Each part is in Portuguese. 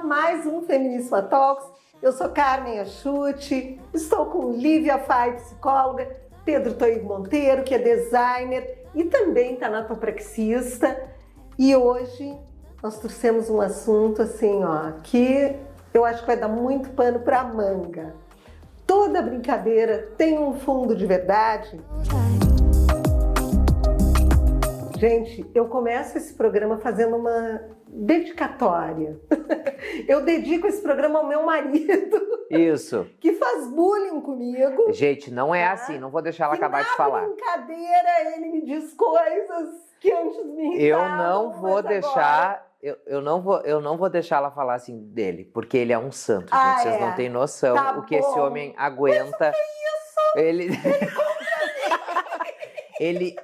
mais um Feminismo Talks. Eu sou Carmen Achuti, estou com Lívia Fai, psicóloga, Pedro Toigo Monteiro, que é designer e também tanatopraxista. E hoje nós trouxemos um assunto assim, que eu acho que vai dar muito pano para manga. Toda brincadeira tem um fundo de verdade? Gente, eu começo esse programa fazendo uma dedicatória. Eu dedico esse programa ao meu marido. Isso. Que faz bullying comigo. Gente, não é assim, não vou deixar ela acabar de falar. Na brincadeira ele me diz coisas que antes me Eu irritavam, não vou deixar, eu não vou deixar ela falar assim dele, porque ele é um santo, gente. Vocês não têm noção Tá o que esse homem aguenta. Mas o que é isso?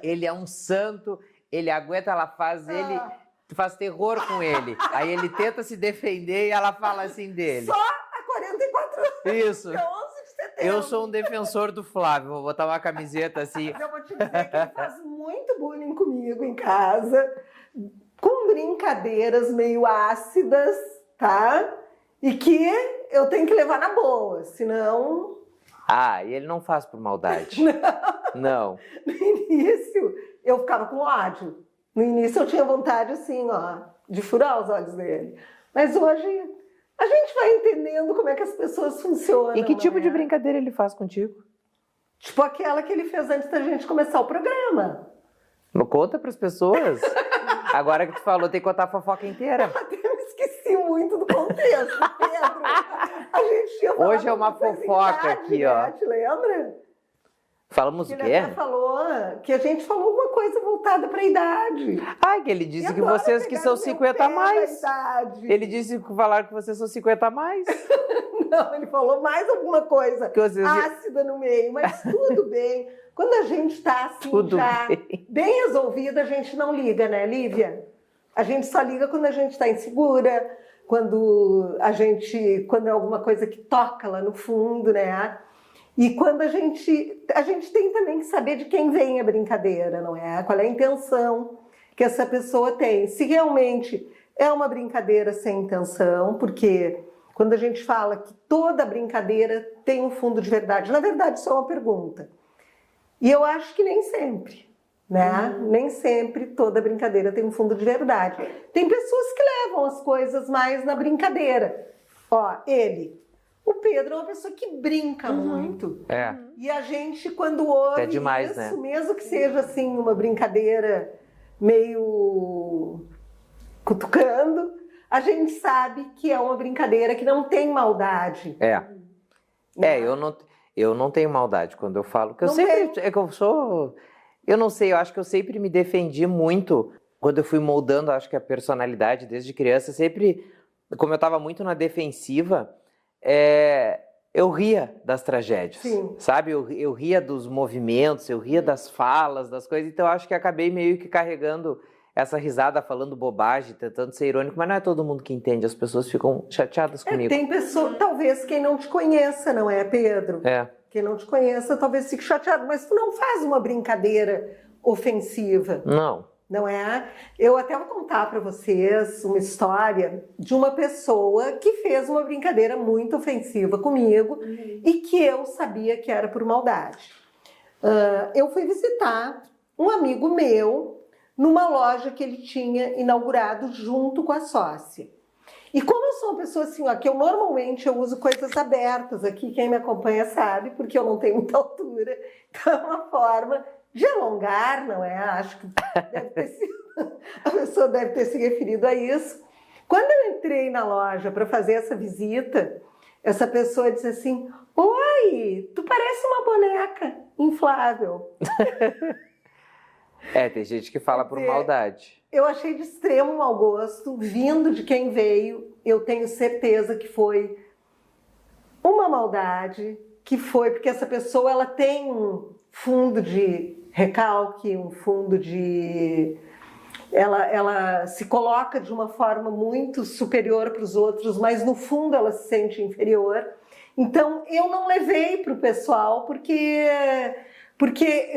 Ele é um santo, ele aguenta, ela faz faz terror com ele. Aí ele tenta se defender e ela fala assim dele. Só há 44 anos. Isso. É 11 de setembro. Eu sou um defensor do Flávio, vou botar uma camiseta assim. Eu vou te dizer que ele faz muito bullying comigo em casa, com brincadeiras meio ácidas, tá? E que eu tenho que levar na boa, senão... E ele não faz por maldade. Não. No início, eu ficava com ódio. No início, eu tinha vontade, assim, de furar os olhos dele. Mas hoje, a gente vai entendendo como é que as pessoas funcionam. E que tipo de brincadeira ele faz contigo? Tipo aquela que ele fez antes da gente começar o programa. Não conta pras pessoas. Agora que tu falou, tem que contar a fofoca inteira. Eu até me esqueci muito do contexto, Pedro. A gente tinha falado Hoje é uma fofoca aqui, ó. Te lembra? Falamos o quê? Ele até falou que a gente falou alguma coisa voltada para a idade. Que ele disse que vocês que são 50 a mais. Ele disse que falaram que vocês são 50 a mais. Não, ele falou mais alguma coisa ácida no meio, mas tudo bem. Quando a gente está assim bem resolvida, a gente não liga, né, Lívia? A gente só liga quando a gente está insegura, quando é alguma coisa que toca lá no fundo, né? E quando a gente tem também que saber de quem vem a brincadeira, não é? Qual é a intenção que essa pessoa tem. Se realmente é uma brincadeira sem intenção, porque quando a gente fala que toda brincadeira tem um fundo de verdade, na verdade isso é uma pergunta. E eu acho que nem sempre, né? Nem sempre toda brincadeira tem um fundo de verdade. Tem pessoas que levam as coisas mais na brincadeira. O Pedro é uma pessoa que brinca muito. E a gente, quando ouve demais, isso, né? mesmo que seja assim uma brincadeira meio cutucando, a gente sabe que é uma brincadeira que não tem maldade. Eu não tenho maldade quando eu falo. Que eu Não sempre. tem. É que eu sou. Eu não sei, eu acho que eu sempre me defendi muito. Quando eu fui moldando, acho que a personalidade desde criança, sempre. Como eu estava muito na defensiva. Eu ria das tragédias, Sim. sabe? Eu ria dos movimentos, eu ria das falas, das coisas. Então, eu acho que acabei meio que carregando essa risada, falando bobagem, tentando ser irônico. Mas não é todo mundo que entende, as pessoas ficam chateadas comigo. Tem pessoa, talvez quem não te conheça, não é, Pedro? Quem não te conheça talvez fique chateado, mas tu não faz uma brincadeira ofensiva. Não é? Eu até vou contar para vocês uma história de uma pessoa que fez uma brincadeira muito ofensiva comigo e que eu sabia que era por maldade. Eu fui visitar um amigo meu numa loja que ele tinha inaugurado junto com a sócia. E como eu sou uma pessoa assim, que eu normalmente uso coisas abertas aqui, quem me acompanha sabe, porque eu não tenho muita altura, então é uma forma de alongar, não é? Acho que a pessoa deve ter se referido a isso. Quando eu entrei na loja para fazer essa visita, essa pessoa disse assim: "Oi, tu parece uma boneca inflável." Tem gente que fala por maldade. Eu achei de extremo mau gosto, vindo de quem veio. Eu tenho certeza que foi uma maldade, que foi porque essa pessoa ela tem um fundo de recalque, um fundo de... Ela se coloca de uma forma muito superior para os outros, mas no fundo ela se sente inferior. Então eu não levei para o pessoal porque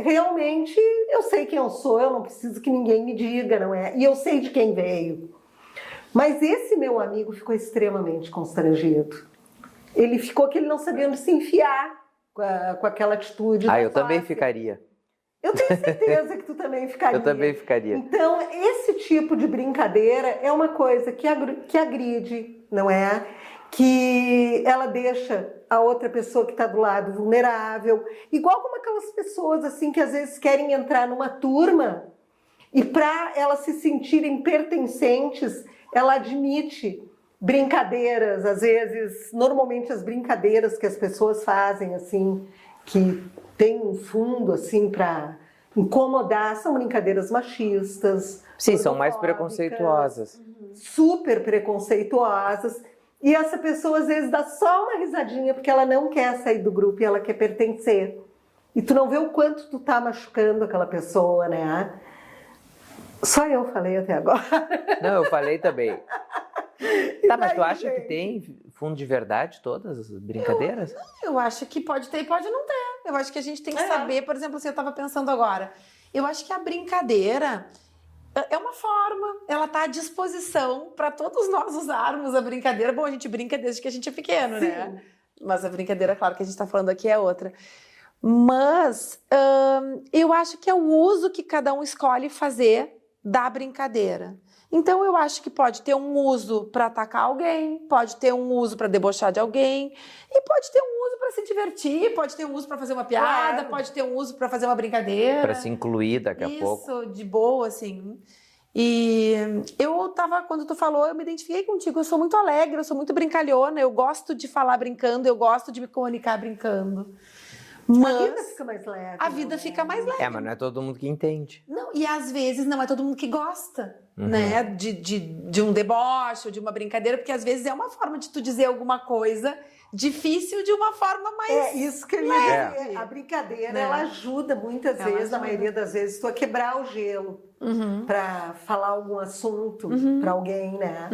realmente eu sei quem eu sou, eu não preciso que ninguém me diga, não é? E eu sei de quem veio. Mas esse meu amigo ficou extremamente constrangido. Ele ficou que ele não sabia onde se enfiar com aquela atitude. Eu também ficaria. Eu tenho certeza que tu também ficaria. Eu também ficaria. Então, esse tipo de brincadeira é uma coisa que agride, não é? Que ela deixa a outra pessoa que está do lado vulnerável. Igual como aquelas pessoas assim que às vezes querem entrar numa turma e para elas se sentirem pertencentes, ela admite brincadeiras, às vezes, normalmente as brincadeiras que as pessoas fazem, assim, que tem um fundo, assim, para incomodar, são brincadeiras machistas. Sim, são mais preconceituosas. Super preconceituosas. E essa pessoa, às vezes, dá só uma risadinha porque ela não quer sair do grupo e ela quer pertencer. E tu não vê o quanto tu tá machucando aquela pessoa, né? Só eu falei até agora. Não, eu falei também. Tá, mas tu acha que tem fundo de verdade todas as brincadeiras? Eu acho que pode ter e pode não ter. Eu acho que a gente tem que saber, por exemplo, assim, eu tava pensando agora, eu acho que a brincadeira é uma forma, ela tá à disposição para todos nós usarmos a brincadeira. Bom, a gente brinca desde que a gente é pequeno, Sim. né? Mas a brincadeira, claro, que a gente tá falando aqui é outra. Mas eu acho que é o uso que cada um escolhe fazer da brincadeira. Então, eu acho que pode ter um uso para atacar alguém, pode ter um uso para debochar de alguém, e pode ter um uso para se divertir, pode ter um uso para fazer uma piada, pode ter um uso para fazer uma brincadeira. Para se incluir daqui a pouco. Isso, de boa, assim. E quando tu falou, eu me identifiquei contigo, eu sou muito alegre, eu sou muito brincalhona, eu gosto de falar brincando, eu gosto de me comunicar brincando. Mas a vida fica mais leve. A vida fica mais leve. Mas não é todo mundo que entende. Não, e às vezes não é todo mundo que gosta, né? De um deboche ou de uma brincadeira, porque às vezes é uma forma de tu dizer alguma coisa difícil de uma forma mais É isso que eu ia dizer. A brincadeira, né? Ela ajuda muitas vezes, na maioria das vezes, tu a quebrar o gelo para falar algum assunto para alguém, né?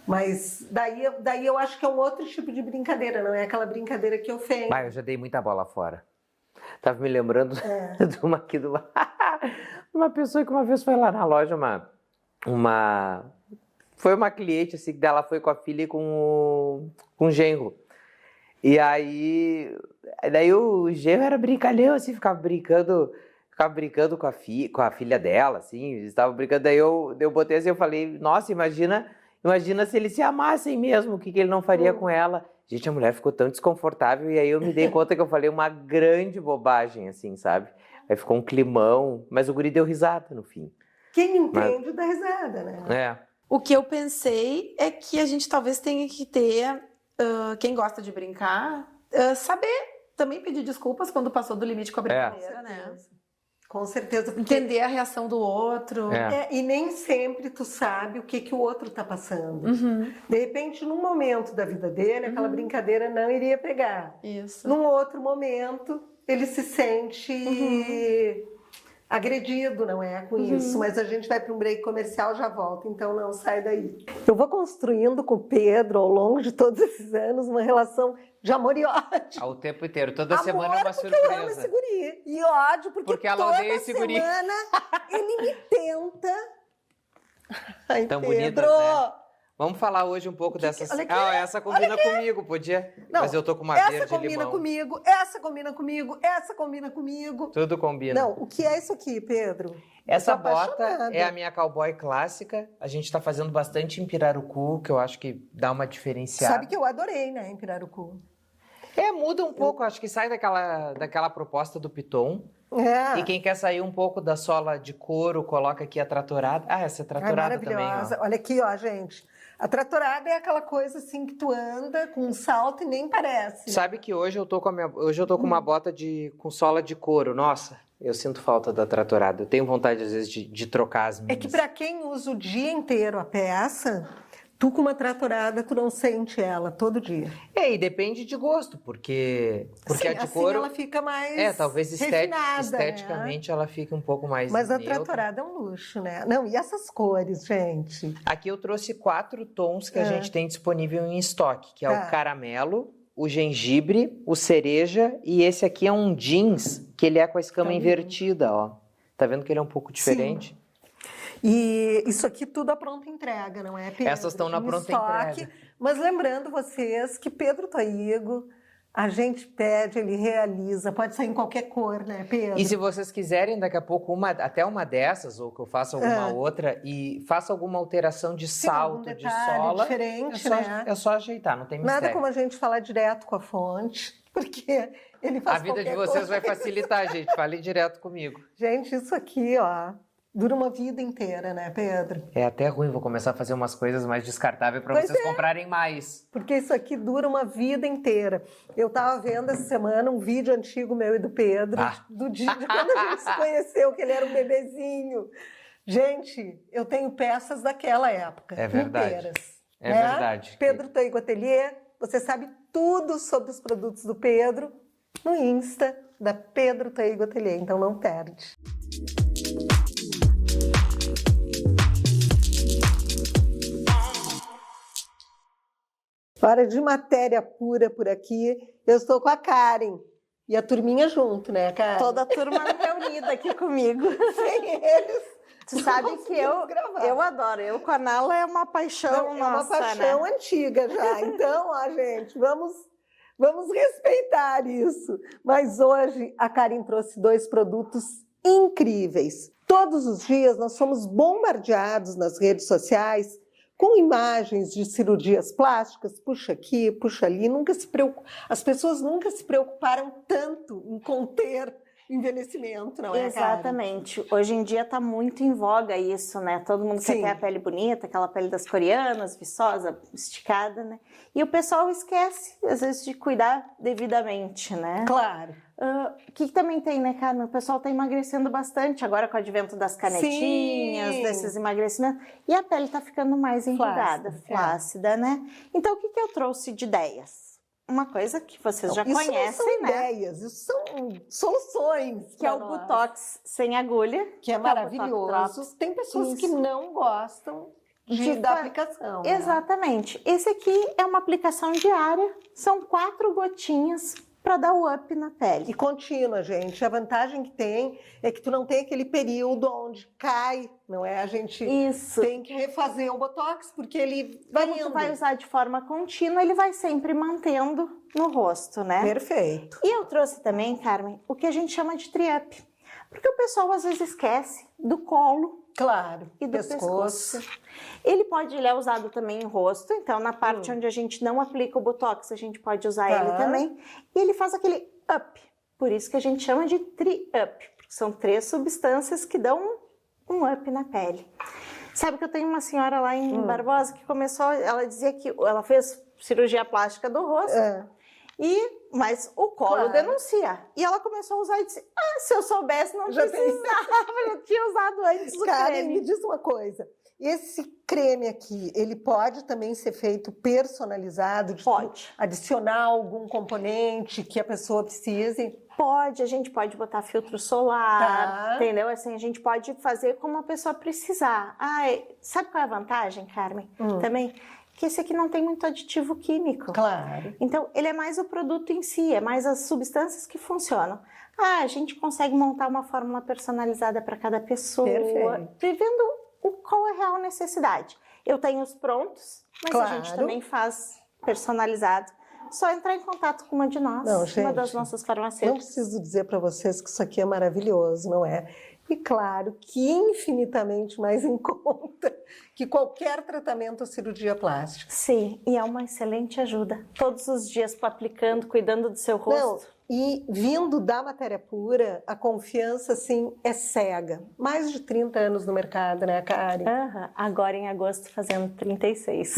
Mas daí eu acho que é um outro tipo de brincadeira, não é aquela brincadeira que ofende. Eu já dei muita bola fora. Tava me lembrando de uma pessoa que uma vez foi lá na loja, foi uma cliente, assim, que dela foi com a filha e com o genro. E daí o genro era brincalhão, assim, ficava brincando com a filha dela, assim, eles estavam brincando, daí eu botei assim, eu falei, nossa, imagina se eles se amassem mesmo, o que ele não faria com ela? Gente, a mulher ficou tão desconfortável e aí eu me dei conta que eu falei uma grande bobagem, assim, sabe? Aí ficou um climão, mas o guri deu risada no fim. Quem entende dá risada, né? O que eu pensei é que a gente talvez tenha que ter, quem gosta de brincar, saber também pedir desculpas quando passou do limite com a brincadeira, né? Com certeza. Entender a reação do outro. E nem sempre tu sabe o que o outro tá passando. De repente, num momento da vida dele, aquela brincadeira não iria pegar. Isso. Num outro momento, ele se sente agredido, não é? Com isso. Mas a gente vai para um break comercial, já volta, então não sai daí. Eu vou construindo com o Pedro, ao longo de todos esses anos, uma relação de amor e ódio. Ao tempo inteiro, toda amor semana é uma porque surpresa. eu amo esse guri. E ódio porque ela toda odeia esse guri. semana ele me tenta. Ai, tão Pedro. bonitas, né? Vamos falar hoje um pouco dessas... olha aqui, essa combina comigo, podia? Não, mas eu tô com uma verde limão. Essa combina comigo, essa combina comigo. Tudo combina. Não, o que é isso aqui, Pedro? Essa bota é a minha cowboy clássica. A gente tá fazendo bastante em pirarucu, que eu acho que dá uma diferenciada. Sabe que eu adorei, né, em pirarucu. Muda um pouco, acho que sai daquela proposta do piton. E quem quer sair um pouco da sola de couro, coloca aqui a tratorada. Essa é tratorada também, ó. Olha aqui, ó, gente. A tratorada é aquela coisa assim que tu anda com um salto e nem parece. Sabe que hoje eu tô com uma bota com sola de couro. Nossa, eu sinto falta da tratorada. Eu tenho vontade, às vezes, de trocar as minhas. É que pra quem usa o dia inteiro a peça, tu com uma tratorada, tu não sente ela todo dia. E depende de gosto, porque Sim, a de couro... ela fica mais talvez refinada, esteticamente ela fique um pouco mais Mas a neutra. tratorada é um luxo, né? Não, e essas cores, gente? Aqui eu trouxe 4 tons que a gente tem disponível em estoque, que é o caramelo, o gengibre, o cereja e esse aqui é um jeans, que ele é com a escama invertida, ó. Tá vendo que ele é um pouco diferente? Sim. E isso aqui tudo a pronta entrega, não é, Pedro? Essas estão na pronta entrega. Mas lembrando vocês que Pedro Taigo, a gente pede, ele realiza, pode sair em qualquer cor, né, Pedro? E se vocês quiserem, daqui a pouco, até uma dessas, ou que eu faça alguma outra, e faça alguma alteração de salto, de sola, diferente, é só ajeitar, não tem mistério. Nada como a gente falar direto com a fonte, porque ele faz a vida de vocês vai facilitar, gente, falem direto comigo. Gente, isso aqui, ó, dura uma vida inteira, né, Pedro? É até ruim, vou começar a fazer umas coisas mais descartáveis para vocês comprarem mais. Porque isso aqui dura uma vida inteira. Eu estava vendo essa semana um vídeo antigo meu e do Pedro, do dia de quando a gente se conheceu, que ele era um bebezinho. Gente, eu tenho peças daquela época, inteiras. É verdade. Pedro Taigo Ateliê, você sabe tudo sobre os produtos do Pedro no Insta da Pedro Taigo Ateliê, então não perde. Hora de matéria pura por aqui. Eu estou com a Karen. E a turminha junto, né, Karen? Toda a turma reunida aqui comigo. Sem eles. Tu sabe que eu adoro. Eu com a Nala é uma paixão nossa, é uma paixão antiga já. Então, ó, gente, vamos respeitar isso. Mas hoje a Karen trouxe 2 produtos incríveis. Todos os dias nós somos bombardeados nas redes sociais com imagens de cirurgias plásticas, puxa aqui, puxa ali, as pessoas nunca se preocuparam tanto em conter envelhecimento, não é, Exatamente. Karen? Hoje em dia está muito em voga isso, né? Todo mundo quer ter a pele bonita, aquela pele das coreanas, viçosa, esticada, né? E o pessoal esquece, às vezes, de cuidar devidamente, né? Claro. O que também tem, né, Carmen? O pessoal está emagrecendo bastante agora com o advento das canetinhas, desses emagrecimentos. E a pele está ficando mais enrugada, flácida, né? Então, o que eu trouxe de ideias? Uma coisa que vocês já conhecem, né? Isso não são ideias, isso são soluções. Que é o Botox sem agulha. Que é maravilhoso. Tem pessoas que não gostam da aplicação. Exatamente. Né? Esse aqui é uma aplicação diária. São 4 gotinhas para dar o up na pele. E contínua, gente. A vantagem que tem é que tu não tem aquele período onde cai, não é? A gente tem que refazer o Botox, porque ele vai indo. Tu vai usar de forma contínua, ele vai sempre mantendo no rosto, né? Perfeito. E eu trouxe também, Carmen, o que a gente chama de tri-up. Porque o pessoal às vezes esquece do colo. Claro. E do pescoço. Ele é usado também em rosto, então na parte onde a gente não aplica o Botox, a gente pode usar ele também. E ele faz aquele up, por isso que a gente chama de tri-up, porque são 3 substâncias que dão um up na pele. Sabe que eu tenho uma senhora lá em Barbosa que ela dizia que ela fez cirurgia plástica do rosto, mas o colo denuncia. E ela começou a usar e disse, se eu soubesse não precisava, eu tinha usado antes o creme. Me diz uma coisa, esse creme aqui, ele pode também ser feito personalizado? Pode. Adicionar algum componente que a pessoa precise? Pode, a gente pode botar filtro solar, entendeu? Assim, a gente pode fazer como a pessoa precisar. Sabe qual é a vantagem, Carmen? Também que esse aqui não tem muito aditivo químico. Claro. Então, ele é mais o produto em si, é mais as substâncias que funcionam. A gente consegue montar uma fórmula personalizada para cada pessoa. Perfeito. Vivendo qual é a real necessidade. Eu tenho os prontos, mas a gente também faz personalizado. Só entrar em contato com uma de nós, uma das nossas farmacêuticas. Não preciso dizer para vocês que isso aqui é maravilhoso, não é? E claro que infinitamente mais em conta que qualquer tratamento ou cirurgia plástica. Sim, e é uma excelente ajuda. Todos os dias aplicando, cuidando do seu rosto. E vindo da matéria pura, a confiança, assim, é cega. Mais de 30 anos no mercado, né, Karen? Agora em agosto fazendo 36.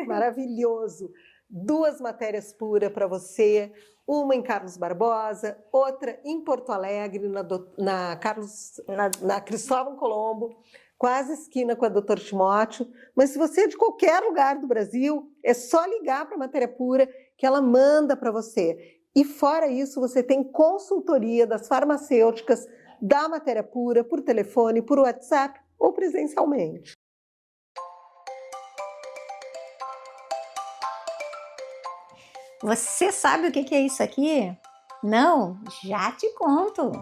Maravilhoso. 2 matérias puras para você, uma em Carlos Barbosa, outra em Porto Alegre, na Cristóvão Colombo, quase esquina com a Dr. Timóteo. Mas se você é de qualquer lugar do Brasil, é só ligar para a Matéria Pura que ela manda para você. E fora isso, você tem consultoria das farmacêuticas da Matéria Pura por telefone, por WhatsApp ou presencialmente. Você sabe o que é isso aqui? Não? Já te conto.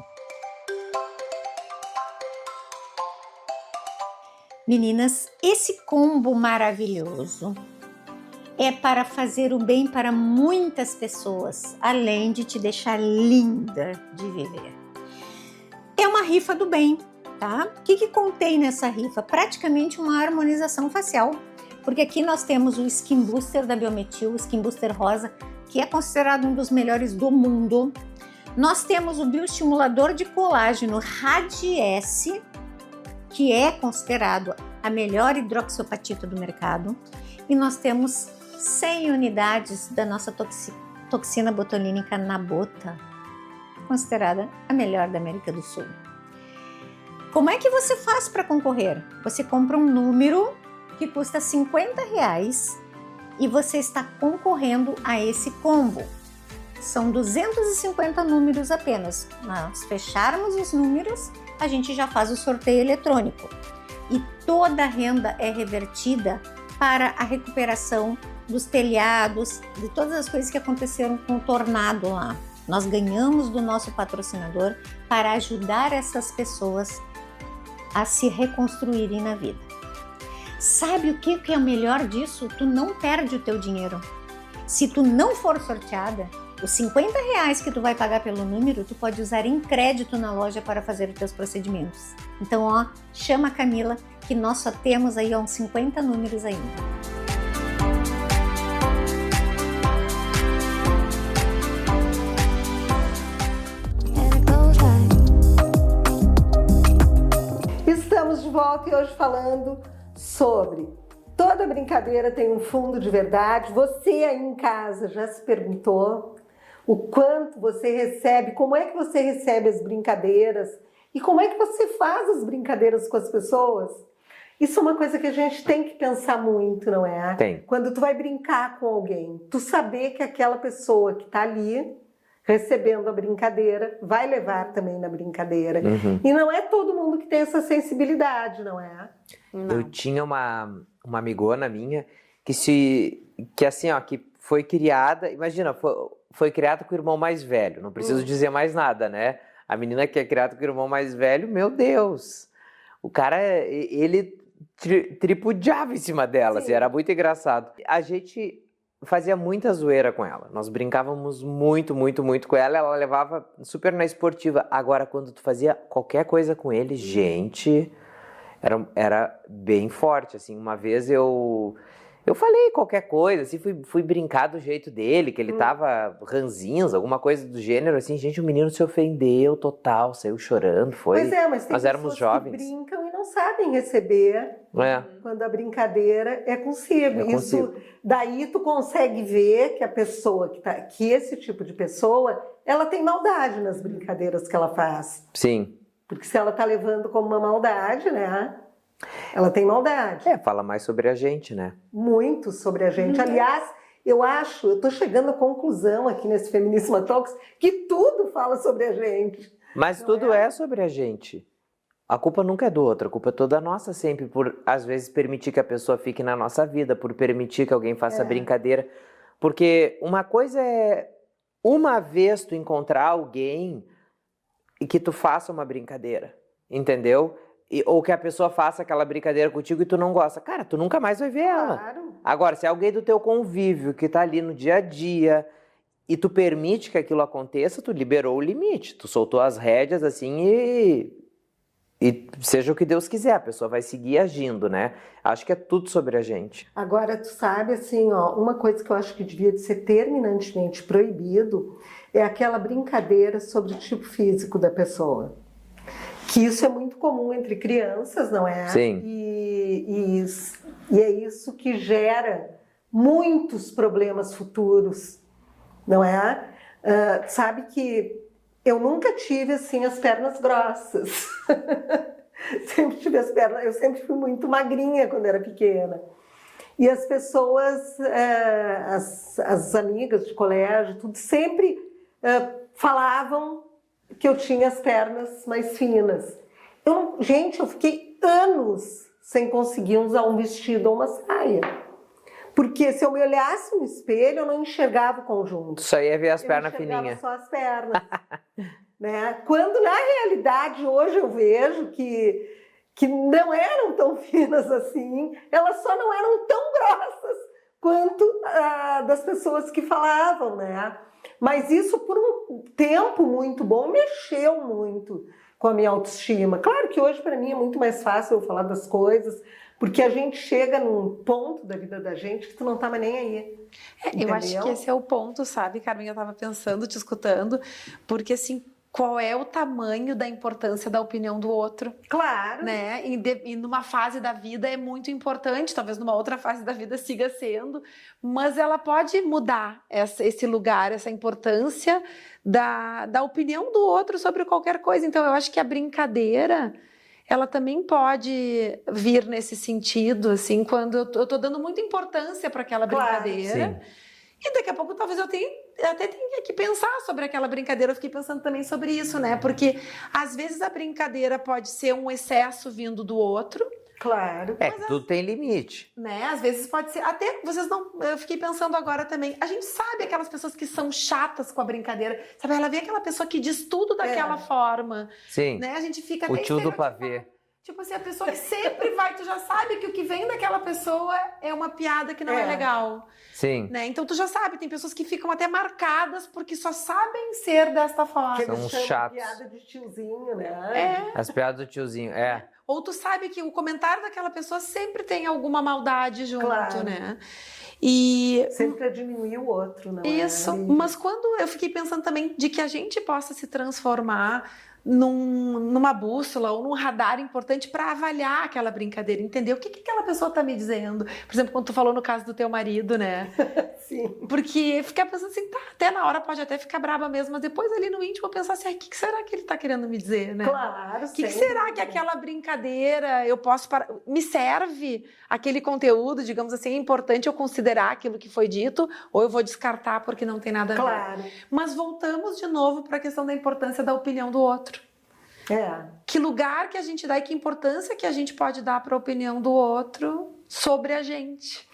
Meninas, esse combo maravilhoso é para fazer o bem para muitas pessoas, além de te deixar linda de viver. É uma rifa do bem, tá? O que contém nessa rifa? Praticamente uma harmonização facial, porque aqui nós temos o Skin Booster da Biometil, o Skin Booster Rosa, que é considerado um dos melhores do mundo. Nós temos o bioestimulador de colágeno Radiesse, que é considerado a melhor hidroxiapatita do mercado. E nós temos 100 unidades da nossa toxina botulínica Nabota, considerada a melhor da América do Sul. Como é que você faz para concorrer? Você compra um número que custa R$50 e você está concorrendo a esse combo. São 250 números apenas. Nós fecharmos os números, a gente já faz o sorteio eletrônico. E toda a renda é revertida para a recuperação dos telhados, de todas as coisas que aconteceram com o tornado lá. Nós ganhamos do nosso patrocinador para ajudar essas pessoas a se reconstruírem na vida. Sabe o que é o melhor disso? Tu não perde o teu dinheiro. Se tu não for sorteada, os R$50 que tu vai pagar pelo número, tu pode usar em crédito na loja para fazer os teus procedimentos. Então, ó, chama a Camila, que nós só temos aí uns 50 números ainda. Estamos de volta e hoje falando sobre toda brincadeira tem um fundo de verdade. Você aí em casa já se perguntou o quanto você recebe, como é que você recebe as brincadeiras e como é que você faz as brincadeiras com as pessoas? Isso é uma coisa que a gente tem que pensar muito, não é? Tem. Quando tu vai brincar com alguém, tu saber que aquela pessoa que está ali recebendo a brincadeira vai levar também na brincadeira. Uhum. E não é todo mundo que tem essa sensibilidade, não é? Não. Eu tinha uma amigona minha que assim, ó, que foi criada, imagina, foi criada com o irmão mais velho, não preciso dizer mais nada, né? A menina que é criada com o irmão mais velho, meu Deus! O cara, ele tripudiava em cima dela, assim, era muito engraçado. A gente fazia muita zoeira com ela, nós brincávamos muito, muito, muito com ela levava super na esportiva. Agora, quando tu fazia qualquer coisa com ele, gente, era bem forte, assim. Uma vez eu falei qualquer coisa, assim, fui brincar do jeito dele, que ele tava ranzinhos, alguma coisa do gênero, assim, gente, o menino se ofendeu total, saiu chorando, foi. Pois é, mas tem nós éramos jovens. que brincam e não sabem receber quando a brincadeira é consigo. Isso, daí tu consegue ver que a pessoa que esse tipo de pessoa, ela tem maldade nas brincadeiras que ela faz. Sim. Porque se ela tá levando como uma maldade, né? Ela tem maldade. Fala mais sobre a gente, né? Muito sobre a gente. Aliás, eu tô chegando à conclusão aqui nesse Feminismo Talks que tudo fala sobre a gente. Mas tudo é sobre a gente. A culpa nunca é do outro, a culpa é toda nossa sempre, por às vezes permitir que a pessoa fique na nossa vida, por permitir que alguém faça brincadeira. Porque uma coisa é uma vez tu encontrar alguém e que tu faça uma brincadeira, entendeu? Ou que a pessoa faça aquela brincadeira contigo e tu não gosta. Cara, tu nunca mais vai ver ela. Claro. Agora, se é alguém do teu convívio que tá ali no dia a dia e tu permite que aquilo aconteça, tu liberou o limite. Tu soltou as rédeas assim e seja o que Deus quiser, a pessoa vai seguir agindo, né? Acho que é tudo sobre a gente. Agora, tu sabe, assim, ó, uma coisa que eu acho que devia de ser terminantemente proibido é aquela brincadeira sobre o tipo físico da pessoa. Que isso é muito comum entre crianças, não é? Sim. E é isso que gera muitos problemas futuros, não é? Sabe que eu nunca tive, assim, as pernas grossas. Sempre tive as pernas... Eu sempre fui muito magrinha quando era pequena. E as pessoas, as amigas de colégio, tudo, sempre falavam que eu tinha as pernas mais finas. Gente, eu fiquei anos sem conseguir usar um vestido ou uma saia. Porque se eu me olhasse no espelho, eu não enxergava o conjunto. Só ia ver as pernas fininhas. Só as pernas. Né? Quando, na realidade, hoje eu vejo que que não eram tão finas assim, elas só não eram tão grossas quanto das pessoas que falavam, né? Mas isso, por um tempo muito bom, mexeu muito com a minha autoestima. Claro que hoje, para mim, é muito mais fácil eu falar das coisas, porque a gente chega num ponto da vida da gente que tu não tá mais nem aí. Eu acho que esse é o ponto, sabe, Carmen? Eu tava pensando, te escutando, porque assim, qual é o tamanho da importância da opinião do outro? Claro. Né? E numa fase da vida é muito importante, talvez numa outra fase da vida siga sendo, mas ela pode mudar esse lugar, essa importância da opinião do outro sobre qualquer coisa. Então eu acho que a brincadeira, ela também pode vir nesse sentido, assim, quando eu tô dando muita importância para aquela brincadeira. Sim. E daqui a pouco talvez eu até tenha que pensar sobre aquela brincadeira. Eu fiquei pensando também sobre isso, né? Porque às vezes a brincadeira pode ser um excesso vindo do outro. Claro. Tudo tem limite. Né? Às vezes pode ser. Até vocês não. Eu fiquei pensando agora também. A gente sabe aquelas pessoas que são chatas com a brincadeira. Sabe? Ela vê aquela pessoa que diz tudo daquela forma. Sim. Né? A gente fica O até tio do pavê. Tipo assim, a pessoa que sempre vai, tu já sabe que o que vem daquela pessoa é uma piada que não é legal. Sim. Né? Então tu já sabe, tem pessoas que ficam até marcadas porque só sabem ser desta forma. São chatos. Piada de tiozinho, né? As piadas do tiozinho, Ou tu sabe que o comentário daquela pessoa sempre tem alguma maldade junto, Claro. né? E sempre para diminuir o outro, não isso, mas quando eu fiquei pensando também de que a gente possa se transformar numa bússola ou num radar importante para avaliar aquela brincadeira, entender o que aquela pessoa está me dizendo. Por exemplo, quando tu falou no caso do teu marido, né? Sim. Porque ficar pensando assim, tá, até na hora pode até ficar braba mesmo, mas depois ali no íntimo eu pensar assim, o que será que ele está querendo me dizer, né? Claro, O que será que aquela brincadeira eu posso me serve aquele conteúdo, digamos assim, é importante eu considerar aquilo que foi dito ou eu vou descartar porque não tem nada a ver. Claro. Mas voltamos de novo para a questão da importância da opinião do outro. Que lugar que a gente dá e que importância que a gente pode dar para a opinião do outro sobre a gente.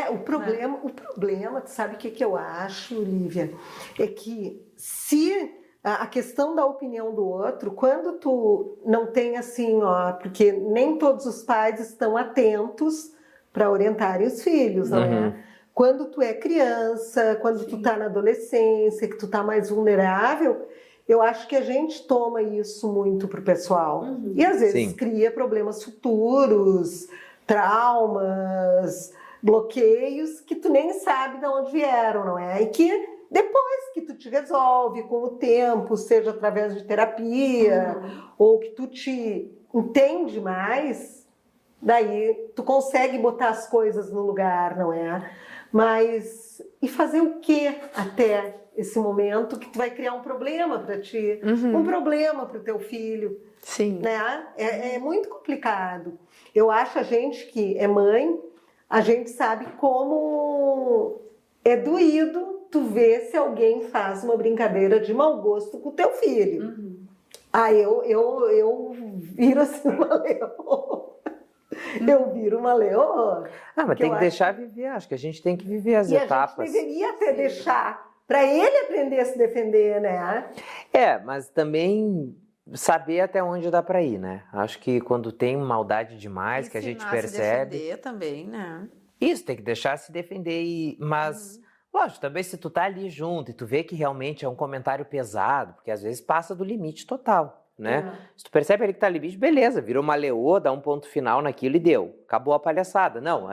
O problema, tu sabe o que eu acho, Lívia? É que se a questão da opinião do outro, quando tu não tem assim, porque nem todos os pais estão atentos para orientarem os filhos, não é? Quando tu é criança, quando tu tá na adolescência, que tu tá mais vulnerável, eu acho que a gente toma isso muito pro pessoal. E às vezes cria problemas futuros, traumas, bloqueios que tu nem sabe de onde vieram, não é? E que depois que tu te resolve com o tempo, seja através de terapia, ou que tu te entende mais, daí tu consegue botar as coisas no lugar, não é? Mas e fazer o que até esse momento que tu vai criar um problema para ti, um problema para o teu filho? Sim. Né? É muito complicado. Eu acho, a gente que é mãe, a gente sabe como é doído tu ver se alguém faz uma brincadeira de mau gosto com o teu filho. Eu viro assim uma leoa. Eu viro uma leoa. Mas tem que deixar viver. Acho que a gente tem que viver as etapas. A gente deveria até deixar para ele aprender a se defender, né? Mas também saber até onde dá para ir, né? Acho que quando tem maldade demais, que a gente percebe... Se defender também, né? Isso, tem que deixar se defender. Mas, lógico, também se tu tá ali junto e tu vê que realmente é um comentário pesado, porque às vezes passa do limite total, né? Se tu percebe ali que tá limite, beleza, virou uma leoa, dá um ponto final naquilo e deu. Acabou a palhaçada. Não,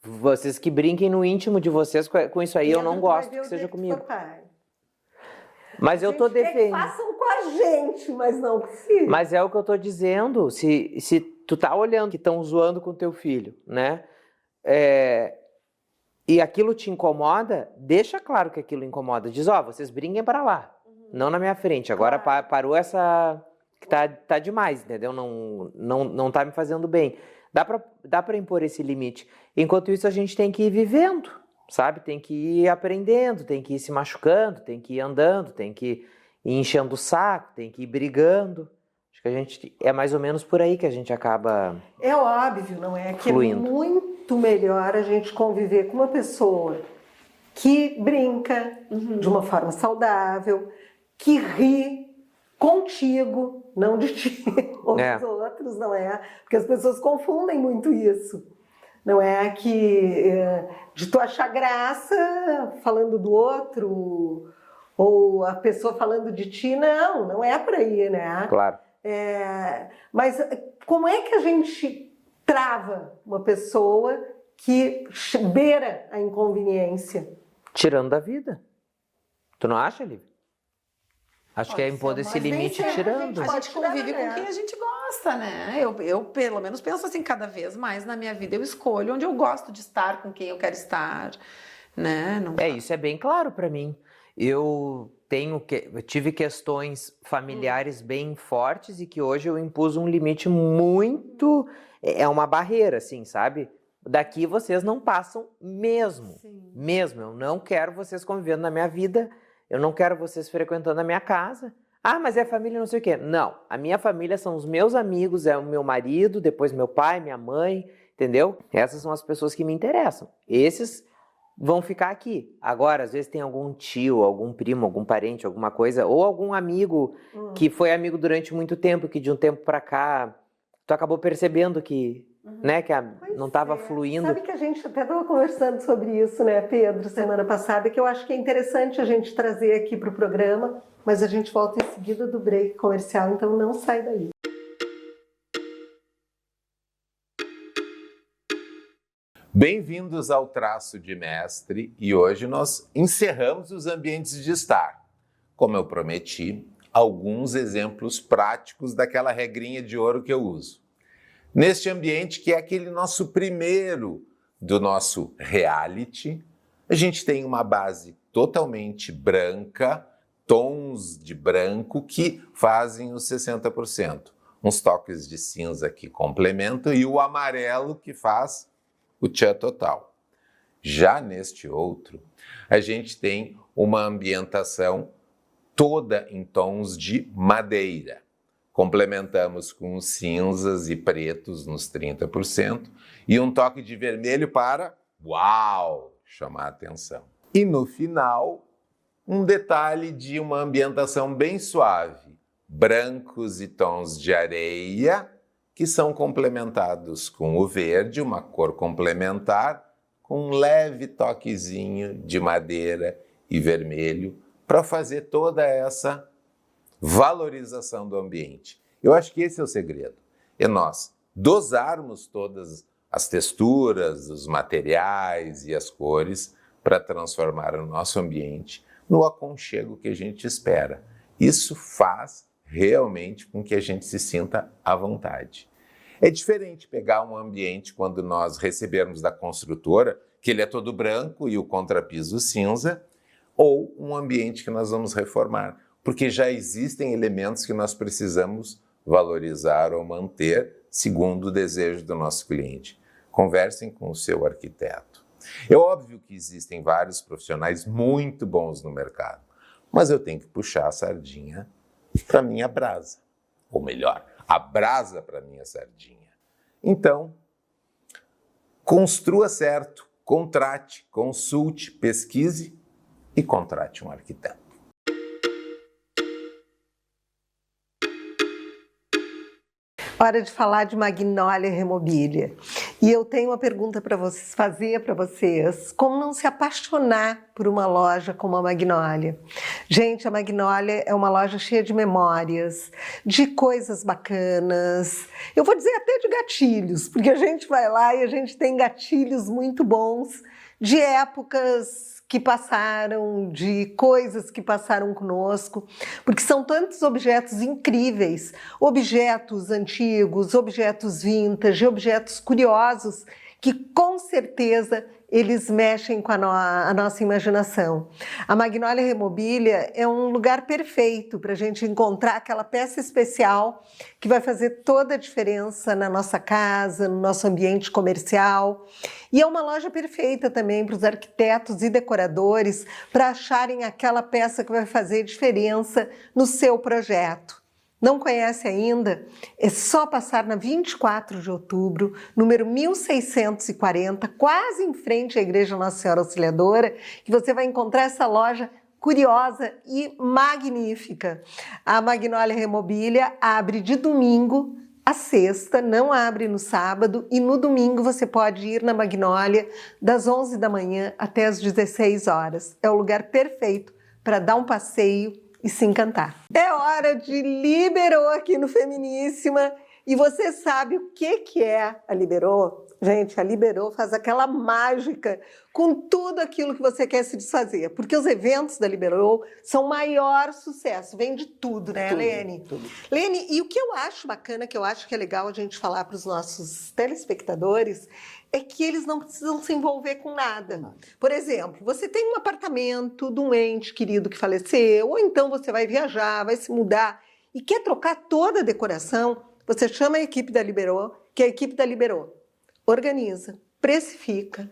vocês que brinquem no íntimo de vocês com isso aí, eu não gosto que seja comigo. Mas eu tô defendendo. Façam com a gente, mas não com o filho. Mas é o que eu tô dizendo. Se tu tá olhando que estão zoando com teu filho, né? E aquilo te incomoda, deixa claro que aquilo incomoda. Diz, vocês brinquem para lá, não na minha frente. Agora parou essa... que tá demais, entendeu? Não tá me fazendo bem. Dá pra impor esse limite. Enquanto isso, a gente tem que ir vivendo, sabe? Tem que ir aprendendo, tem que ir se machucando, tem que ir andando, tem que ir enchendo o saco, tem que ir brigando. Acho que a gente é mais ou menos por aí que a gente acaba... É óbvio, não é? Que fluindo. É muito melhor a gente conviver com uma pessoa que brinca de uma forma saudável, que ri contigo, não de ti ou dos outros, não é? Porque as pessoas confundem muito isso. Não é que de tu achar graça falando do outro ou a pessoa falando de ti, não é por aí, né? Claro. Mas como é que a gente trava uma pessoa que beira a inconveniência? Tirando da vida. Tu não acha, Lívia? Acho que é impor esse limite tirando. A gente convive com quem a gente gosta, né? Eu, pelo menos, penso assim, cada vez mais na minha vida eu escolho onde eu gosto de estar, com quem eu quero estar, né? Isso é bem claro para mim. Eu tive questões familiares bem fortes e que hoje eu impus um limite muito... É uma barreira, assim, sabe? Daqui vocês não passam mesmo. Sim. Mesmo. Eu não quero vocês convivendo na minha vida. Eu não quero vocês frequentando a minha casa. Ah, mas é família não sei o quê. Não. A minha família são os meus amigos, é o meu marido, depois meu pai, minha mãe, entendeu? Essas são as pessoas que me interessam. Esses vão ficar aqui. Agora, às vezes tem algum tio, algum primo, algum parente, alguma coisa, ou algum amigo que foi amigo durante muito tempo, que de um tempo pra cá tu acabou percebendo que, né, que não estava fluindo. Sabe que a gente até estava conversando sobre isso, né, Pedro, semana passada, que eu acho que é interessante a gente trazer aqui para o programa, mas a gente volta em seguida do break comercial, então não sai daí. Bem-vindos ao Traço de Mestre e hoje nós encerramos os ambientes de estar. Como eu prometi, alguns exemplos práticos daquela regrinha de ouro que eu uso. Neste ambiente, que é aquele nosso primeiro do nosso reality, a gente tem uma base totalmente branca, tons de branco que fazem os 60%. Uns toques de cinza que complementam e o amarelo que faz o tchan total. Já neste outro, a gente tem uma ambientação toda em tons de madeira. Complementamos com os cinzas e pretos nos 30% e um toque de vermelho para, uau, chamar a atenção. E no final, um detalhe de uma ambientação bem suave, brancos e tons de areia, que são complementados com o verde, uma cor complementar, com um leve toquezinho de madeira e vermelho, para fazer toda essa valorização do ambiente. Eu acho que esse é o segredo. É nós dosarmos todas as texturas, os materiais e as cores para transformar o nosso ambiente no aconchego que a gente espera. Isso faz realmente com que a gente se sinta à vontade. É diferente pegar um ambiente quando nós recebermos da construtora, que ele é todo branco e o contrapiso cinza, ou um ambiente que nós vamos reformar, porque já existem elementos que nós precisamos valorizar ou manter segundo o desejo do nosso cliente. Conversem com o seu arquiteto. É óbvio que existem vários profissionais muito bons no mercado, mas eu tenho que puxar a sardinha para minha brasa, ou melhor, a brasa para minha sardinha. Então, construa certo, contrate, consulte, pesquise e contrate um arquiteto. Hora de falar de Magnólia Remobília. E eu tenho uma pergunta para vocês, fazer para vocês. Como não se apaixonar por uma loja como a Magnólia? Gente, a Magnólia é uma loja cheia de memórias, de coisas bacanas. Eu vou dizer até de gatilhos, porque a gente vai lá e a gente tem gatilhos muito bons de épocas que passaram, de coisas que passaram conosco, porque são tantos objetos incríveis, objetos antigos, objetos vintage, objetos curiosos, que com certeza eles mexem com a nossa imaginação. A Magnólia Remobília é um lugar perfeito para a gente encontrar aquela peça especial que vai fazer toda a diferença na nossa casa, no nosso ambiente comercial. E é uma loja perfeita também para os arquitetos e decoradores para acharem aquela peça que vai fazer diferença no seu projeto. Não conhece ainda? É só passar na 24 de outubro, número 1640, quase em frente à Igreja Nossa Senhora Auxiliadora, que você vai encontrar essa loja curiosa e magnífica. A Magnólia Remobilia abre de domingo a sexta, não abre no sábado, e no domingo você pode ir na Magnólia das 11 da manhã até as 16 horas. É o lugar perfeito para dar um passeio e se encantar. É hora de Liberô aqui no Feminíssima. E você sabe o que é a Liberô? Gente, a Liberô faz aquela mágica com tudo aquilo que você quer se desfazer. Porque os eventos da Liberô são o maior sucesso. Vem de tudo, né, Lene? Tudo. Lene, e o que eu acho bacana, que eu acho que é legal a gente falar para os nossos telespectadores, é que eles não precisam se envolver com nada. Por exemplo, você tem um apartamento de um ente querido que faleceu, ou então você vai viajar, vai se mudar e quer trocar toda a decoração, você chama a equipe da Liberô, que a equipe da Liberô organiza, precifica,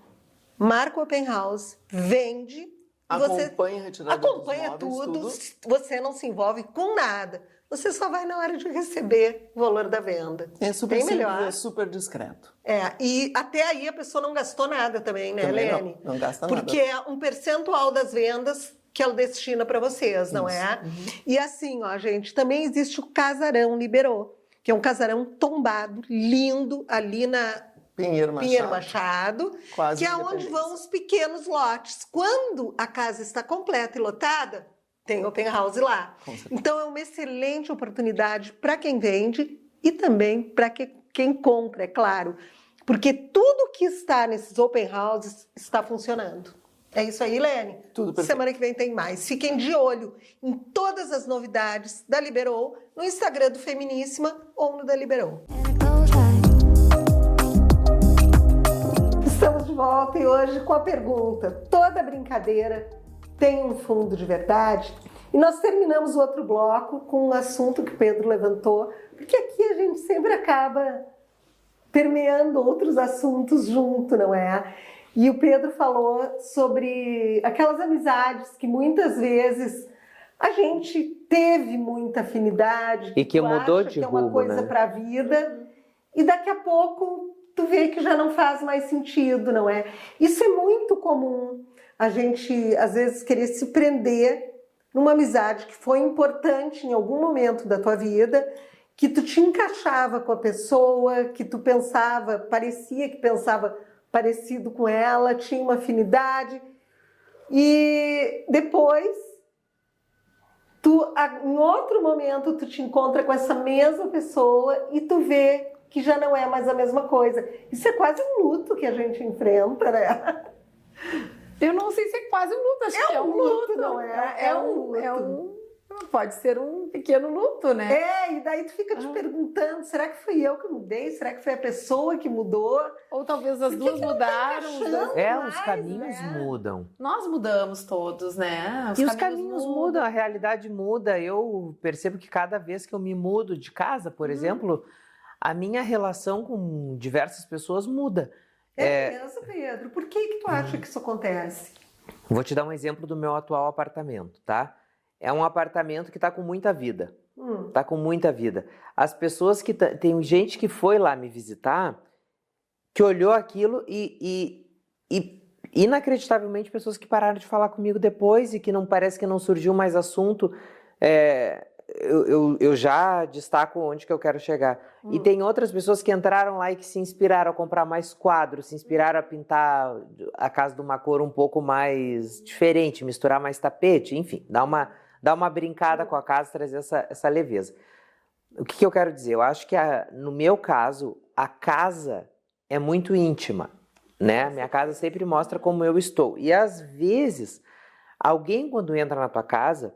marca o open house, vende, acompanha a retirada dos móveis, tudo, você não se envolve com nada. Você só vai na hora de receber o valor da venda. É super bem simples, melhor. é super discreto. E até aí a pessoa não gastou nada também, né, Também Lene? não gasta Porque nada. é um percentual das vendas que ela destina para vocês, não é? E assim, ó, gente, também existe o Casarão Liberô, que é um casarão tombado, lindo, ali na Pinheiro Machado, quase que é onde vão os pequenos lotes. Quando a casa está completa e lotada, tem open house lá. Então é uma excelente oportunidade para quem vende e também para quem compra, é claro. Porque tudo que está nesses open houses está funcionando. É isso aí, Lene? Tudo perfeito. Semana que vem tem mais. Fiquem de olho em todas as novidades da Liberô no Instagram do Feminíssima ou no da Liberô. Estamos de volta e hoje com a pergunta: toda brincadeira tem um fundo de verdade? E nós terminamos o outro bloco com um assunto que o Pedro levantou, porque aqui a gente sempre acaba permeando outros assuntos junto, não é? E o Pedro falou sobre aquelas amizades que muitas vezes a gente teve muita afinidade. E que mudou de rumo, é uma coisa, né, para a vida. E daqui a pouco tu vê que já não faz mais sentido, não é? Isso é muito comum. A gente, às vezes, querer se prender numa amizade que foi importante em algum momento da tua vida, que tu te encaixava com a pessoa, que tu pensava, parecia que pensava parecido com ela, tinha uma afinidade, e depois, em outro momento, tu te encontra com essa mesma pessoa e tu vê que já não é mais a mesma coisa. Isso é quase um luto que a gente enfrenta, né? Eu não sei se é quase um luto, acho que é um luto, não é? É um luto. Pode ser um pequeno luto, né? E daí tu fica te perguntando, será que fui eu que mudei? Será que foi a pessoa que mudou? Ou talvez as duas mudaram. Os caminhos mudam. Nós mudamos todos, né? Os caminhos mudam, a realidade muda. Eu percebo que cada vez que eu me mudo de casa, por exemplo, a minha relação com diversas pessoas muda. É mesmo, Pedro? Por que tu acha que isso acontece? Vou te dar um exemplo do meu atual apartamento, tá? É um apartamento que está com muita vida. Está com muita vida. As pessoas que... Tem gente que foi lá me visitar, que olhou aquilo e inacreditavelmente pessoas que pararam de falar comigo depois e que não parece que não surgiu mais assunto. Eu já destaco onde que eu quero chegar. E tem outras pessoas que entraram lá e que se inspiraram a comprar mais quadros, se inspiraram a pintar a casa de uma cor um pouco mais diferente, misturar mais tapete, enfim, dar uma brincada com a casa, trazer essa leveza. O que eu quero dizer? Eu acho que, no meu caso, a casa é muito íntima, né? Minha casa sempre mostra como eu estou. E, às vezes, alguém, quando entra na tua casa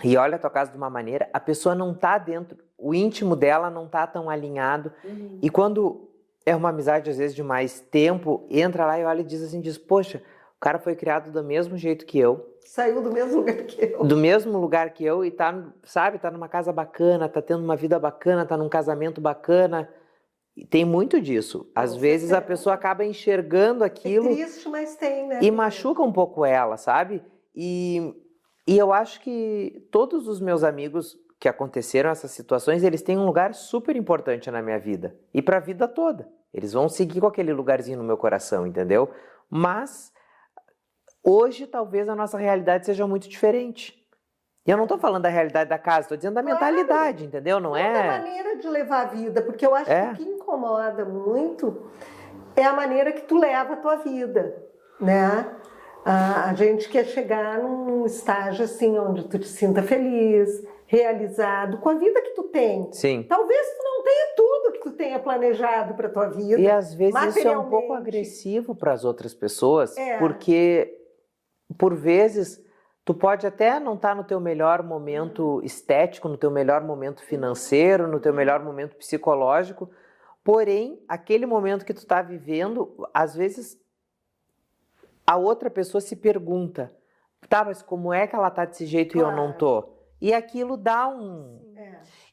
e olha a tua casa de uma maneira, a pessoa não está dentro, o íntimo dela não está tão alinhado. E quando é uma amizade, às vezes, de mais tempo, entra lá e olha e diz, poxa, o cara foi criado do mesmo jeito que eu. Saiu do mesmo lugar que eu. Do mesmo lugar que eu e tá numa casa bacana, tá tendo uma vida bacana, tá num casamento bacana. E tem muito disso. Às vezes a pessoa acaba enxergando aquilo. É triste, mas tem, né? E machuca um pouco ela, sabe? E eu acho que todos os meus amigos que aconteceram essas situações, eles têm um lugar super importante na minha vida. E pra vida toda. Eles vão seguir com aquele lugarzinho no meu coração, entendeu? Mas Hoje, talvez, a nossa realidade seja muito diferente. E eu não estou falando da realidade da casa, estou dizendo da mentalidade, entendeu? Não é... da maneira de levar a vida, porque eu acho que o que incomoda muito é a maneira que tu leva a tua vida, né? A gente quer chegar num estágio assim, onde tu te sinta feliz, realizado, com a vida que tu tem. Sim. Talvez tu não tenha tudo que tu tenha planejado para tua vida. E às vezes isso é um pouco agressivo para as outras pessoas, porque, por vezes... Tu pode até não estar no teu melhor momento estético, no teu melhor momento financeiro, no teu melhor momento psicológico, porém, aquele momento que tu está vivendo, às vezes, a outra pessoa se pergunta, tá, mas como é que ela tá desse jeito e eu não tô? E aquilo dá um...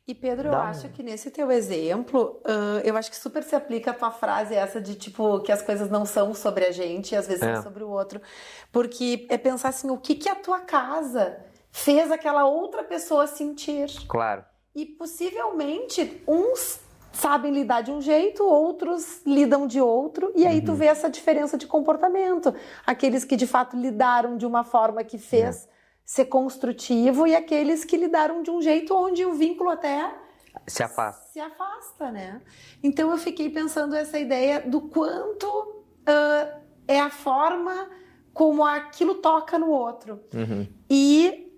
E Pedro, eu acho que nesse teu exemplo, eu acho que super se aplica a tua frase essa de tipo, que as coisas não são sobre a gente e às vezes são sobre o outro. Porque é pensar assim, o que a tua casa fez aquela outra pessoa sentir. Claro. E possivelmente uns sabem lidar de um jeito, outros lidam de outro, e aí tu vê essa diferença de comportamento. Aqueles que de fato lidaram de uma forma que fez... ser construtivo e aqueles que lidaram de um jeito onde o vínculo até se afasta, né? Então eu fiquei pensando essa ideia do quanto é a forma como aquilo toca no outro. E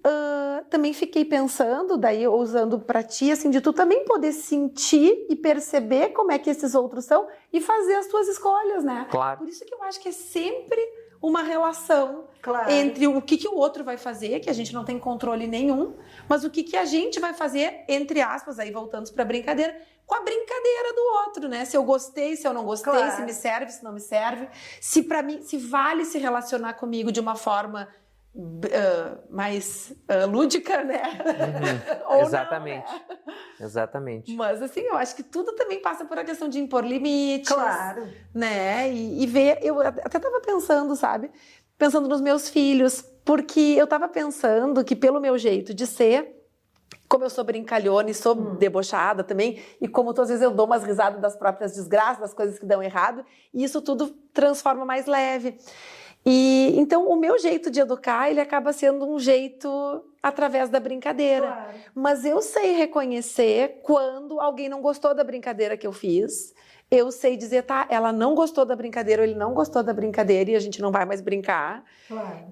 também fiquei pensando, daí usando para ti, assim, de tu também poder sentir e perceber como é que esses outros são e fazer as tuas escolhas, né? Claro. Por isso que eu acho que é sempre uma relação entre o que o outro vai fazer, que a gente não tem controle nenhum, mas o que a gente vai fazer, entre aspas, aí voltando para a brincadeira, com a brincadeira do outro, né? Se eu gostei, se eu não gostei, se me serve, se não me serve, se para mim, se vale se relacionar comigo de uma forma mais lúdica, né? Ou exatamente. Não, né? Exatamente. Mas assim, eu acho que tudo também passa por a questão de impor limites, né? E ver, eu até estava pensando, sabe? Pensando nos meus filhos, porque eu estava pensando que pelo meu jeito de ser, como eu sou brincalhona e sou debochada também, e como às vezes eu dou umas risadas das próprias desgraças, das coisas que dão errado, e isso tudo transforma mais leve. E então o meu jeito de educar, ele acaba sendo um jeito através da brincadeira. Mas eu sei reconhecer quando alguém não gostou da brincadeira que eu fiz. Eu sei dizer, tá, ela não gostou da brincadeira, ou ele não gostou da brincadeira e a gente não vai mais brincar.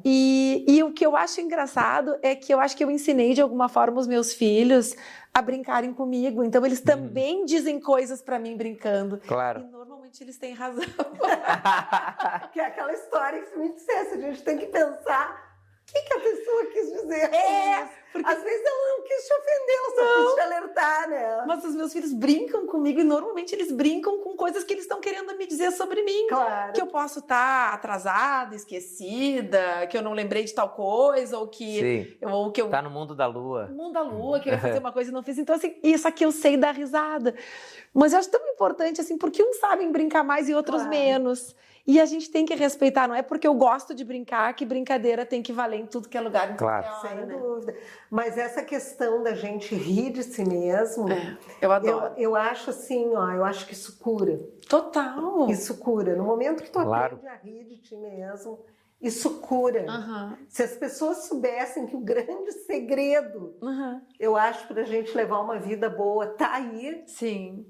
E o que eu acho engraçado é que eu acho que eu ensinei de alguma forma os meus filhos a brincarem comigo. Então eles também dizem coisas pra mim brincando. Claro. E normalmente eles têm razão. Que é aquela história que me dissesse, a gente tem que pensar o que a pessoa quis dizer. Porque às vezes ela não quis te ofender, ela só quis te alertar, né? Mas os meus filhos brincam comigo e normalmente eles brincam com coisas que eles estão querendo me dizer sobre mim. Que eu posso estar atrasada, esquecida, que eu não lembrei de tal coisa, ou que eu tá no mundo da lua. No mundo da lua, queria fazer uma coisa e não fiz. Então, assim, isso aqui eu sei dar risada. Mas eu acho tão importante, assim, porque uns sabem brincar mais e outros menos. E a gente tem que respeitar, não é porque eu gosto de brincar que brincadeira tem que valer em tudo que é lugar, em claro. Sem dúvida. Mas essa questão da gente rir de si mesmo, eu adoro. Eu acho assim, eu acho que isso cura. Total. Isso cura. No momento que tu aprende a rir de ti mesmo, isso cura. Se as pessoas soubessem que o grande segredo, eu acho, pra gente levar uma vida boa, tá aí. Sim.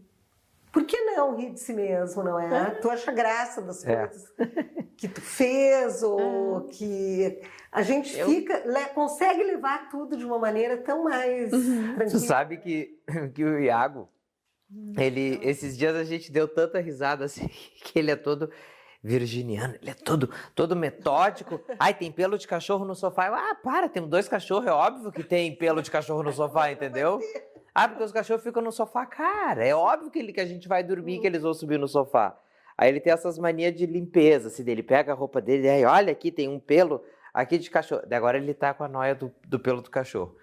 Por que não rir de si mesmo, não é? Tu acha graça das coisas que tu fez ou que a gente consegue levar tudo de uma maneira tão mais tranquila. Tu sabe que o Iago, esses dias a gente deu tanta risada assim, que ele é todo virginiano, ele é todo metódico. Ai, tem pelo de cachorro no sofá. Temos 2 cachorros, é óbvio que tem pelo de cachorro no sofá, entendeu? Porque os cachorros ficam no sofá. Cara, é óbvio que a gente vai dormir, que eles vão subir no sofá. Aí ele tem essas manias de limpeza, assim, ele pega a roupa dele, aí olha aqui, tem um pelo aqui de cachorro. Agora ele tá com a noia do pelo do cachorro.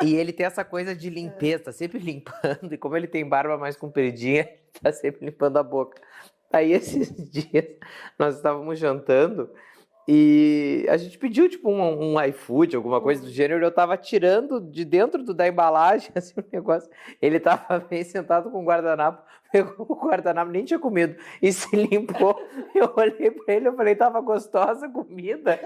E ele tem essa coisa de limpeza, tá sempre limpando, e como ele tem barba mais compridinha, ele tá sempre limpando a boca. Aí esses dias nós estávamos jantando E a gente pediu, tipo, um iFood, alguma coisa do gênero, e eu tava tirando de dentro da embalagem, assim, o negócio. Ele tava bem sentado com o guardanapo, pegou o guardanapo, nem tinha comido, e se limpou. Eu olhei pra ele, eu falei, tava gostosa a comida?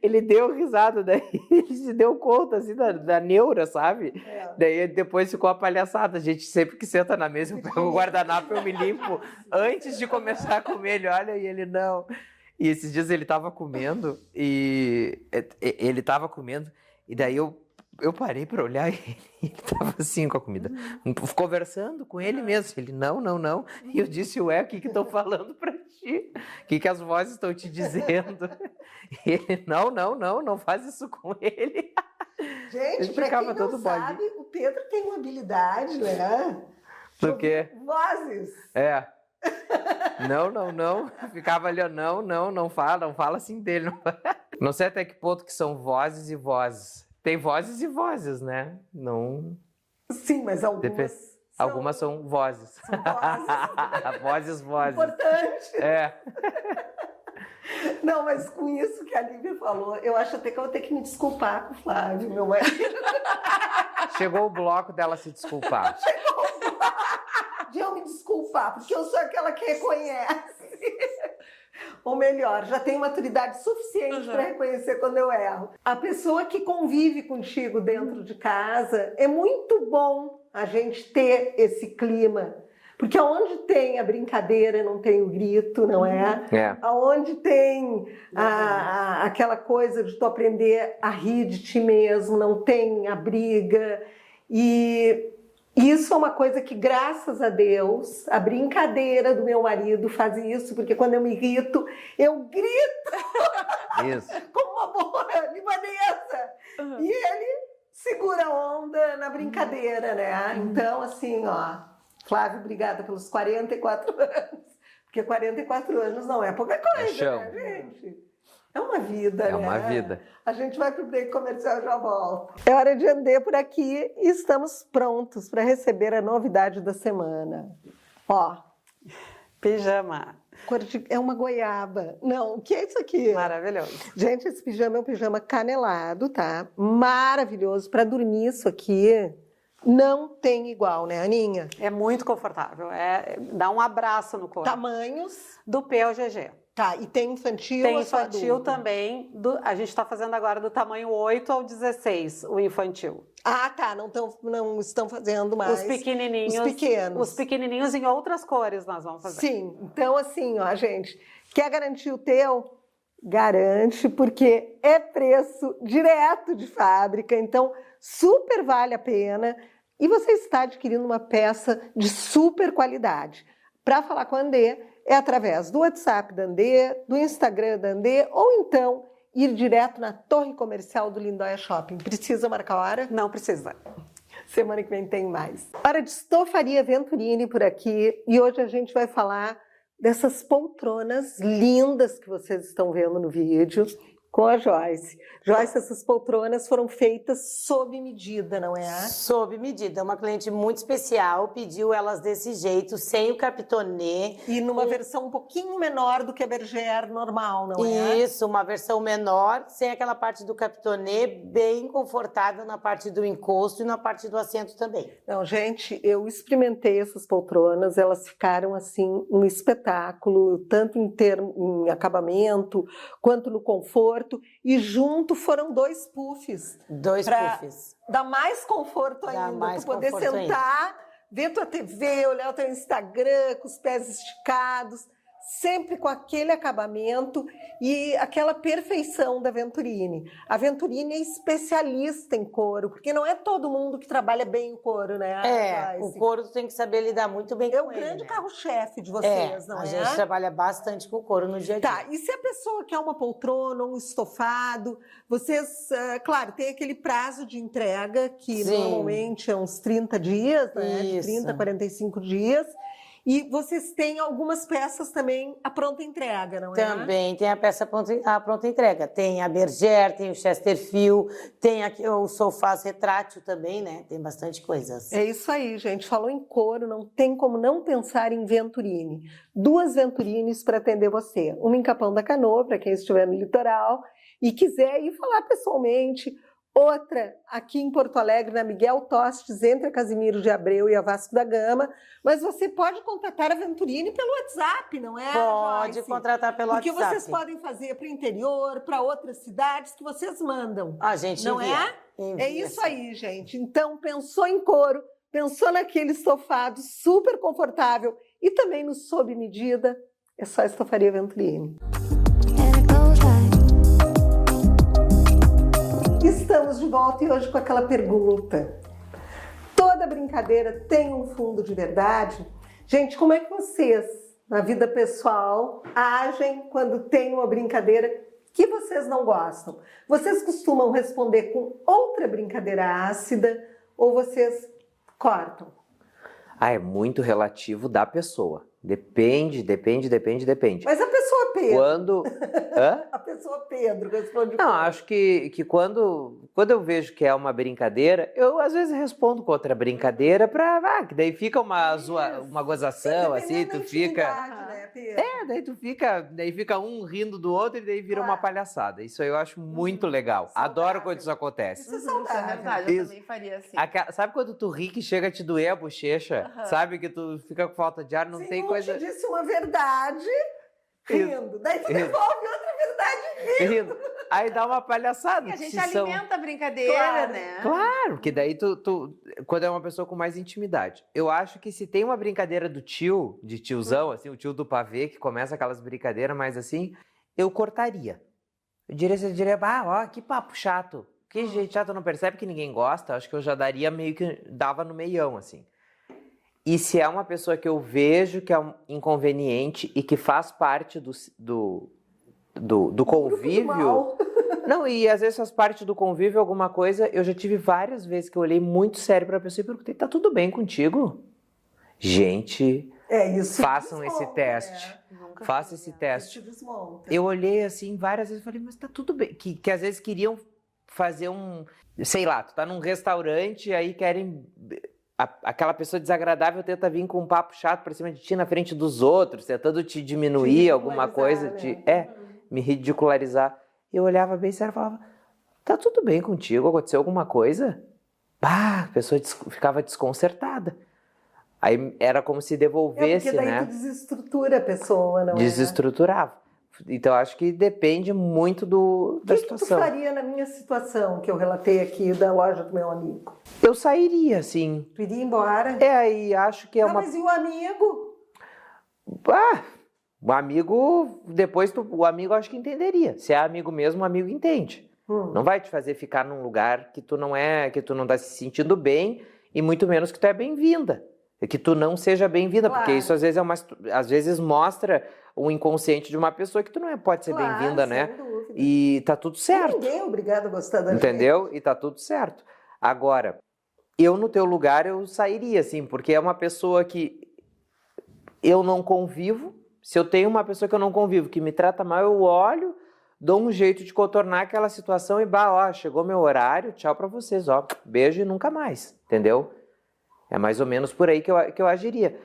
Ele deu risada, daí ele se deu conta, assim, da neura, sabe? Daí depois ficou a palhaçada. A gente sempre que senta na mesa, eu pego o guardanapo, eu me limpo antes de começar a comer. Ele olha e ele não... E esses dias ele tava comendo, e daí eu parei para olhar e ele tava assim com a comida, conversando com ele mesmo. Ele, não. E eu disse, ué, o que estão falando para ti? O que as vozes estão te dizendo? E ele, não faz isso com ele. Gente, para quem não sabe, o Pedro tem uma habilidade, né? Do quê? Vozes. Não. Ficava ali, não fala assim dele. Não sei até que ponto que são vozes e vozes. Tem vozes e vozes, né? Não. Sim, mas algumas são vozes. São vozes. Vozes. Importante. É. Não, mas com isso que a Lívia falou, eu acho até que eu vou ter que me desculpar com o Flávio, meu marido. Chegou o bloco dela se desculpar. Chegou o bloco de eu me desculpar, porque eu sou aquela que reconhece. Ou melhor, já tenho maturidade suficiente para reconhecer quando eu erro. A pessoa que convive contigo dentro de casa, é muito bom a gente ter esse clima. Porque onde tem a brincadeira não tem o grito, não é? Onde tem aquela coisa de tu aprender a rir de ti mesmo, não tem a briga. E isso é uma coisa que, graças a Deus, a brincadeira do meu marido faz isso, porque quando eu me irrito, eu grito como uma boa libanesa. E ele segura a onda na brincadeira, né? Então, assim, Flávio, obrigada pelos 44 anos. Porque 44 anos não é pouca coisa, né, gente? É uma vida, né? É uma vida. A gente vai para o break comercial e já volta. É hora de andar por aqui e estamos prontos para receber a novidade da semana. Pijama. É uma goiaba. Não, o que é isso aqui? Maravilhoso. Gente, esse pijama é um pijama canelado, tá? Maravilhoso. Para dormir isso aqui... Não tem igual, né, Aninha? É muito confortável. Dá um abraço no corpo. Tamanhos? Do P ao GG. Tá, e tem infantil? Tem infantil também. A gente está fazendo agora do tamanho 8 ao 16, o infantil. Ah, tá. Não estão fazendo mais. Os pequenininhos. Os pequenos. Os pequenininhos em outras cores nós vamos fazer. Sim. Então, assim, gente, quer garantir o teu? Garante, porque é preço direto de fábrica. Então, super vale a pena e você está adquirindo uma peça de super qualidade. Para falar com a Andê, é através do WhatsApp da Andê, do Instagram da Andê, ou então ir direto na Torre Comercial do Lindóia Shopping. Precisa marcar hora? Não precisa. Semana que vem tem mais. Hora de Estofaria Venturini por aqui e hoje a gente vai falar dessas poltronas lindas que vocês estão vendo no vídeo com a Joyce. Joyce, essas poltronas foram feitas sob medida, não é? Sob medida. Uma cliente muito especial pediu elas desse jeito, sem o capitonê. E numa versão um pouquinho menor do que a bergère normal, não é? Isso, uma versão menor, sem aquela parte do capitonê, bem confortável na parte do encosto e na parte do assento também. Não, gente, eu experimentei essas poltronas, elas ficaram assim um espetáculo, tanto em acabamento, quanto no conforto. E junto foram 2 puffs. 2 puffs. Dar mais conforto ainda. Tu poder sentar, ver tua TV, olhar o teu Instagram com os pés esticados, sempre com aquele acabamento e aquela perfeição da Venturini. A Venturini é especialista em couro, porque não é todo mundo que trabalha bem o couro, né? O couro tu tem que saber lidar muito bem com ele. É o grande carro-chefe de vocês, não é? A gente trabalha bastante com o couro no dia a dia. Tá, e se a pessoa quer uma poltrona, um estofado, vocês, claro, tem aquele prazo de entrega, que normalmente é uns 30 dias, né? De 30 a 45 dias. E vocês têm algumas peças também à pronta entrega, não é? Também tem a peça à pronta entrega. Tem a Bergère, tem o Chesterfield, tem aqui o sofás retrátil também, né? Tem bastante coisas. É isso aí, gente. Falou em couro, não tem como não pensar em Venturini. 2 Venturines para atender você. Uma em Capão da Canoa, para quem estiver no litoral e quiser ir falar pessoalmente. Outra aqui em Porto Alegre, na Miguel Tostes, entre a Casimiro de Abreu e a Vasco da Gama. Mas você pode contatar a Venturini pelo WhatsApp, não é? Pode Joyce? contratar pelo WhatsApp. Porque vocês podem fazer para o interior, para outras cidades que vocês mandam. A gente não envia. é? Envia, É isso aí, gente. Então, pensou em couro, pensou naquele estofado super confortável e também no sob medida, é só Estofaria Venturini. Estamos de volta e hoje com aquela pergunta. Toda brincadeira tem um fundo de verdade? Gente, como é que vocês, na vida pessoal, agem quando tem uma brincadeira que vocês não gostam? Vocês costumam responder com outra brincadeira ácida ou vocês cortam? É muito relativo da pessoa. Depende. Mas a pessoa Pedro. Quando... Hã? A pessoa Pedro responde. Não, acho que quando eu vejo que é uma brincadeira, eu às vezes respondo com outra brincadeira que daí fica uma gozação, assim, tu fica... Né, Pedro? daí fica um rindo do outro e daí vira uma palhaçada. Isso aí eu acho muito legal. Adoro quando isso acontece. Isso é Isso é saudável. verdade, eu também faria assim. Sabe quando tu ri que chega a te doer a bochecha? Sabe que tu fica com falta de ar, não tem coisa... te disse uma verdade rindo. Daí tu devolve outra verdade rindo. Aí dá uma palhaçada. E a gente alimenta a brincadeira, né? Claro, que daí quando é uma pessoa com mais intimidade. Eu acho que se tem uma brincadeira de tiozão, assim, o tio do pavê, que começa aquelas brincadeiras mais assim, eu cortaria. Eu diria, que papo chato. Que jeito chato, não percebe que ninguém gosta? Acho que eu já dava no meião, assim. E se é uma pessoa que eu vejo que é um inconveniente e que faz parte do convívio... Não, e às vezes faz parte do convívio alguma coisa. Eu já tive várias vezes que eu olhei muito sério pra pessoa e perguntei, tá tudo bem contigo? Gente, façam esse teste. Façam esse teste. Eu olhei assim várias vezes e falei, mas tá tudo bem. Que às vezes queriam fazer sei lá, tu tá num restaurante e aí querem... Aquela pessoa desagradável tenta vir com um papo chato pra cima de ti na frente dos outros, tentando te diminuir alguma coisa, né? Me ridicularizar. Eu olhava bem sério e falava, tá tudo bem contigo? Aconteceu alguma coisa? A pessoa ficava desconcertada. Aí era como se devolvesse, porque daí tu desestrutura a pessoa, não Desestruturava. Então, acho que depende muito da situação. O que tu faria na minha situação, que eu relatei aqui da loja do meu amigo? Eu sairia, sim. Tu iria embora? E acho que é uma... Mas e o amigo? O amigo, depois o amigo acho que entenderia. Se é amigo mesmo, o amigo entende. Não vai te fazer ficar num lugar que tu não tá se sentindo bem e muito menos que tu é bem-vinda. Que tu não seja bem-vinda, porque isso às vezes mostra o inconsciente de uma pessoa que tu não pode ser bem-vinda, né? Dúvida. E tá tudo certo. Ninguém é obrigado a gostar da gente. Entendeu? E tá tudo certo. Agora, eu no teu lugar, eu sairia, assim, porque é uma pessoa que eu não convivo. Se eu tenho uma pessoa que eu não convivo, que me trata mal, eu olho, dou um jeito de contornar aquela situação e, chegou meu horário, tchau pra vocês, beijo e nunca mais, entendeu? É mais ou menos por aí que eu agiria.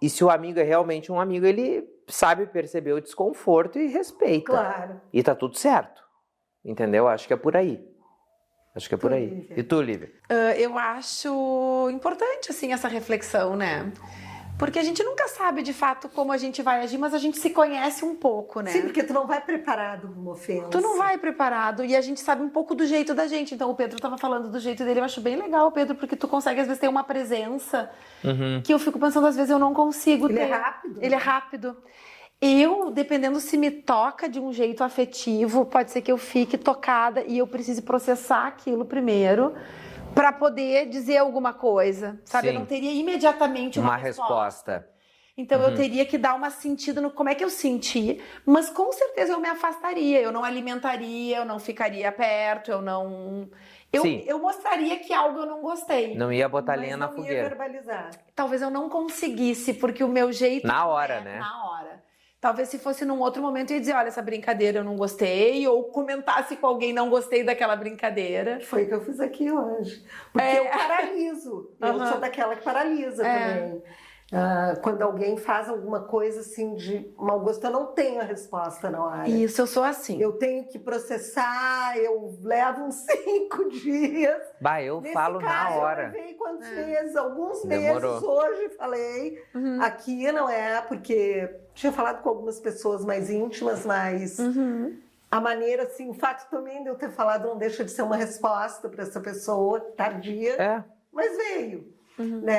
E se o amigo é realmente um amigo, ele sabe perceber o desconforto e respeita. Claro. E tá tudo certo, entendeu? Acho que é por aí. Lívia. E tu, Lívia? Eu acho importante, assim, essa reflexão, né? Porque a gente nunca sabe, de fato, como a gente vai agir, mas a gente se conhece um pouco, né? Sim, porque tu não vai preparado numa ofensa. Tu não vai preparado e a gente sabe um pouco do jeito da gente. Então, o Pedro tava falando do jeito dele, eu acho bem legal, Pedro, porque tu consegue, às vezes, ter uma presença que eu fico pensando, às vezes, eu não consigo ter. Ele é rápido. Ele é rápido. Eu, dependendo se me toca de um jeito afetivo, pode ser que eu fique tocada e eu precise processar aquilo primeiro para poder dizer alguma coisa, sabe? Sim. Eu não teria imediatamente uma resposta. Então eu teria que dar uma sentida no como é que eu senti, mas com certeza eu me afastaria, eu não alimentaria, eu não ficaria perto, eu não... Eu mostraria que algo eu não gostei. Não ia botar lenha na não fogueira. ia verbalizar. Talvez eu não conseguisse, porque o meu jeito... Na hora, né? Na hora. Talvez se fosse num outro momento eu ia dizer, olha, essa brincadeira eu não gostei, ou comentasse com alguém, não gostei daquela brincadeira. Foi o que eu fiz aqui hoje. Porque eu paraliso. Eu sou daquela que paralisa também. Quando alguém faz alguma coisa assim de mau gosto, eu não tenho a resposta na hora. Isso, eu sou assim. Eu tenho que processar, eu levo uns 5 dias. Eu falo na hora. Eu levei quantos meses? Alguns Demorou. meses hoje falei. Aqui não é, porque tinha falado com algumas pessoas mais íntimas, mas a maneira, assim, o fato também de eu ter falado não deixa de ser uma resposta para essa pessoa tardia, mas veio. Né?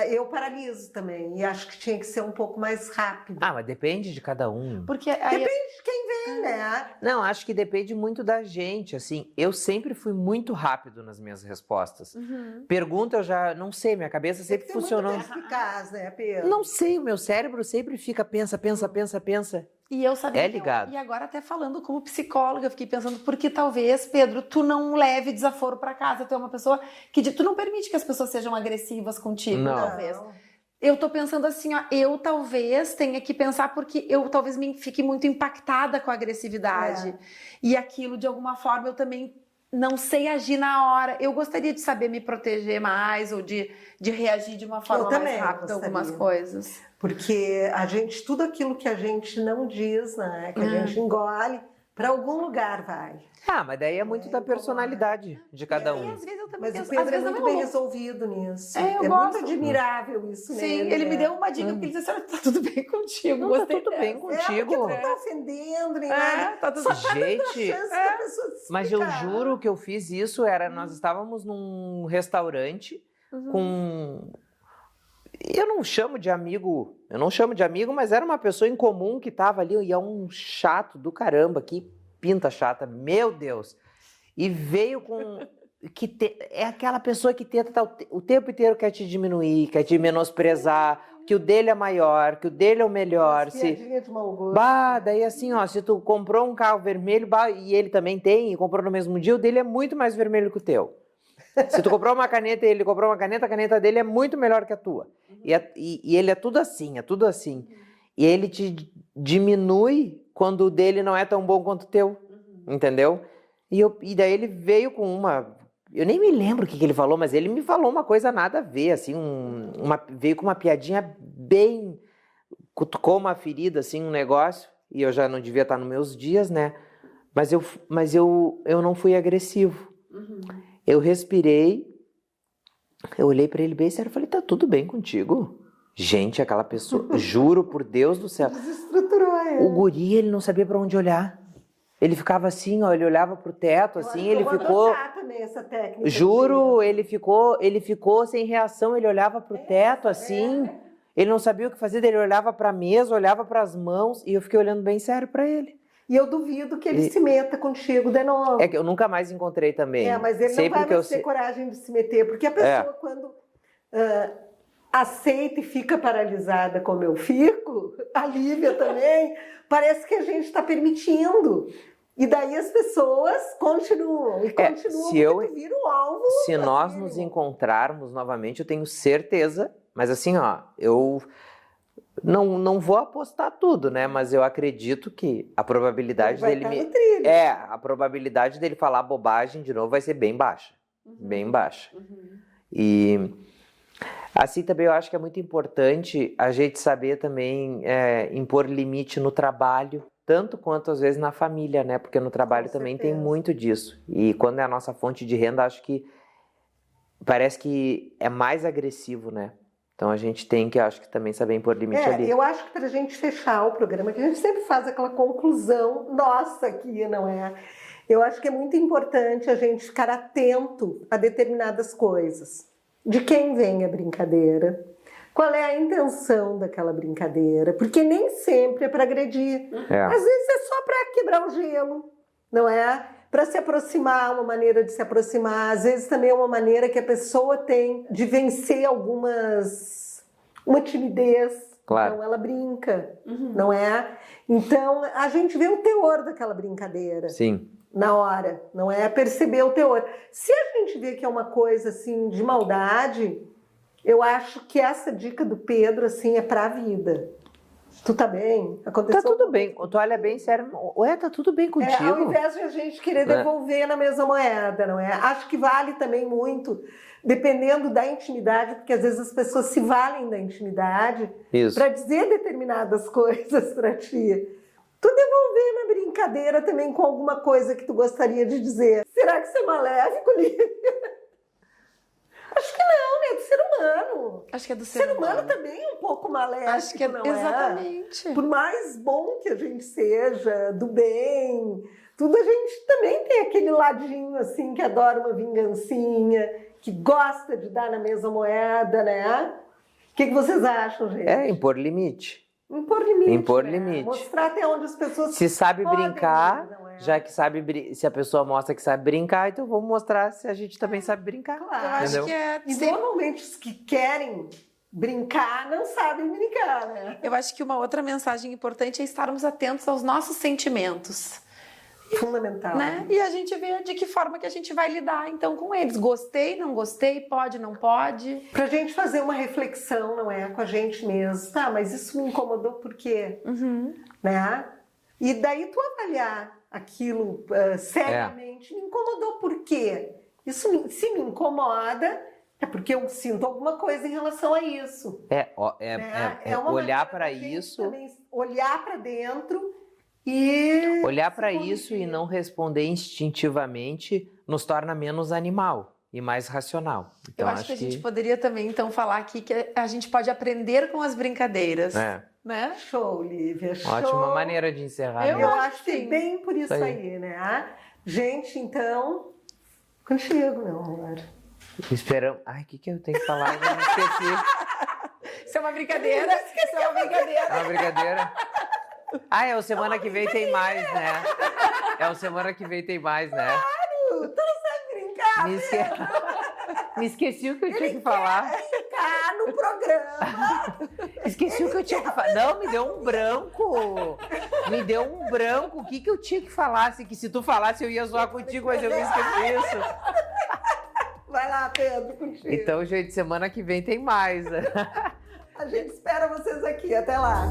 Eu paraliso também e acho que tinha que ser um pouco mais rápido. Mas depende de cada um. Porque depende de quem vem, né? Não, acho que depende muito da gente, assim. Eu sempre fui muito rápido nas minhas respostas. Pergunta eu já não sei, minha cabeça sempre funcionou. Muito perspicaz, né, Pedro? Não sei, o meu cérebro sempre fica pensa. E eu sabia ligado. E agora até falando como psicóloga, eu fiquei pensando, porque talvez, Pedro, tu não leve desaforo para casa, tu é uma pessoa que tu não permite que as pessoas sejam agressivas contigo, talvez. Eu tô pensando assim, eu talvez tenha que pensar, porque eu talvez fique muito impactada com a agressividade. E aquilo, de alguma forma, eu também não sei agir na hora. Eu gostaria de saber me proteger mais, ou de reagir de uma forma mais rápida a algumas coisas. Porque tudo aquilo que a gente não diz, né, que a gente engole, para algum lugar vai. Mas daí é muito da personalidade de cada um. Às vezes eu também Mas o Pedro é muito bem resolvido nisso. Eu gosto. Muito admirável isso nele. Sim, ele me deu uma dica, porque ele disse, tá tudo bem contigo. Gostei, tá tudo bem contigo. Porque tu não tá ofendendo nem nada. Tá tudo... Só tá dando a chance da pessoa se Mas eu juro que eu fiz isso, nós estávamos num restaurante com... Eu não chamo de amigo, mas era uma pessoa em comum que tava ali, e é um chato do caramba, que pinta chata, meu Deus. E veio com... é aquela pessoa que tenta o tempo inteiro quer te diminuir, quer te menosprezar, que o dele é maior, que o dele é o melhor. Piadinha de mau gosto. Daí assim, se tu comprou um carro vermelho, e ele também tem, e comprou no mesmo dia, o dele é muito mais vermelho que o teu. Se tu comprou uma caneta e ele comprou uma caneta, a caneta dele é muito melhor que a tua. E ele é tudo assim. E ele te diminui quando o dele não é tão bom quanto o teu, entendeu? E daí ele veio com uma... Eu nem me lembro o que ele falou, mas ele me falou uma coisa nada a ver, assim, veio com uma piadinha bem... Cutucou uma ferida, assim, um negócio, e eu já não devia estar nos meus dias, né? Mas eu não fui agressivo. Eu respirei, eu olhei pra ele bem sério e falei, tá tudo bem contigo? Gente, aquela pessoa, juro por Deus do céu. Desestruturou ele. O guri, ele não sabia pra onde olhar. Ele ficava assim, ele olhava pro teto, assim, ele ficou... também essa técnica. Juro, ele ficou sem reação, ele olhava pro teto, assim, ele não sabia o que fazer, ele olhava pra mesa, olhava pras mãos, e eu fiquei olhando bem sério pra ele. E eu duvido que ele se meta contigo de novo. É que eu nunca mais encontrei também. Mas ele não vai mais ter coragem de se meter, porque a pessoa quando aceita e fica paralisada como eu fico, a Lívia também, parece que a gente está permitindo. E daí as pessoas continuam, e continuam, porque tu vira um alvo. Se nós nos encontrarmos novamente, eu tenho certeza, mas assim, eu... Não vou apostar tudo, né? Mas eu acredito que a probabilidade dele a probabilidade dele falar bobagem de novo vai ser bem baixa. Bem baixa. E assim também eu acho que é muito importante a gente saber também impor limite no trabalho, tanto quanto às vezes na família, né? Porque no trabalho também tem muito disso. E quando é a nossa fonte de renda, acho que parece que é mais agressivo, né? Então a gente tem que, acho que também saber impor limite ali. Eu acho que para a gente fechar o programa, que a gente sempre faz aquela conclusão nossa aqui, não é? Eu acho que é muito importante a gente ficar atento a determinadas coisas. De quem vem a brincadeira, qual é a intenção daquela brincadeira, porque nem sempre é para agredir. Às vezes é só para quebrar o gelo, não é? Para se aproximar, uma maneira de se aproximar. Às vezes também é uma maneira que a pessoa tem de vencer uma timidez, Claro. Então ela brinca, não é? Então a gente vê o teor daquela brincadeira. Sim. Na hora, não é? Perceber o teor. Se a gente vê que é uma coisa assim de maldade, eu acho que essa dica do Pedro assim é pra vida. Tu tá bem? Aconteceu Tá tudo bem. Tu olha bem sério. Ué, tá tudo bem contigo. Ao invés de a gente querer devolver na mesma moeda, não é? Acho que vale também muito, dependendo da intimidade, porque às vezes as pessoas se valem da intimidade para dizer determinadas coisas para ti. Tu devolver na brincadeira também com alguma coisa que tu gostaria de dizer. Será que isso é maléfico, Lívia? Acho que não, né? É do ser humano. Acho que é do ser humano. O ser humano também é um pouco maléfico, acho que é, não exatamente. Por mais bom que a gente seja, do bem, tudo, a gente também tem aquele ladinho assim que adora uma vingancinha, que gosta de dar na mesma moeda, né? O que vocês acham, gente? É, impor limite. Impor limite. Impor né? limite. Mostrar até onde as pessoas se sabe brincar, não é? já que sabe, se a pessoa mostra que sabe brincar, então vamos mostrar se a gente também sabe brincar. Claro. Eu acho que é... E normalmente os que querem brincar não sabem brincar, né? Eu acho que uma outra mensagem importante é estarmos atentos aos nossos sentimentos. Fundamental. Né? E a gente vê de que forma que a gente vai lidar, então, com eles. Gostei, não gostei, pode, não pode. Pra gente fazer uma reflexão, não é? Com a gente mesmo. Tá, mas isso me incomodou por quê? Né? E daí tu avaliar aquilo seriamente. Me incomodou por quê? Isso, se me incomoda, é porque eu sinto alguma coisa em relação a isso. Olhar para isso... Olhar para dentro... E olhar para isso e não responder instintivamente nos torna menos animal e mais racional. Então, eu acho que a gente poderia também, então, falar aqui que a gente pode aprender com as brincadeiras. Né? Show, Lívia. Show. Ótima maneira de encerrar. Eu acho que é bem por isso aí, né? Gente, então, contigo, meu amor. Esperamos. Ai, o que eu tenho que falar? Eu já me esqueci. Isso é uma brincadeira. Isso é uma brincadeira. É uma brincadeira. Ah, é o semana que vem tem mais, né? É o semana que vem tem mais, né? Claro! Tu não sabe brincar, Me esqueci o que eu tinha que falar. Brincar no programa. Esqueci o que eu tinha que falar. Não, me deu um branco. Me deu um branco. O que eu tinha que falar? Que se tu falasse eu ia zoar contigo, mas eu me esqueci isso. Vai lá, Pedro, contigo. Então, gente, semana que vem tem mais. A gente espera vocês aqui. Até lá.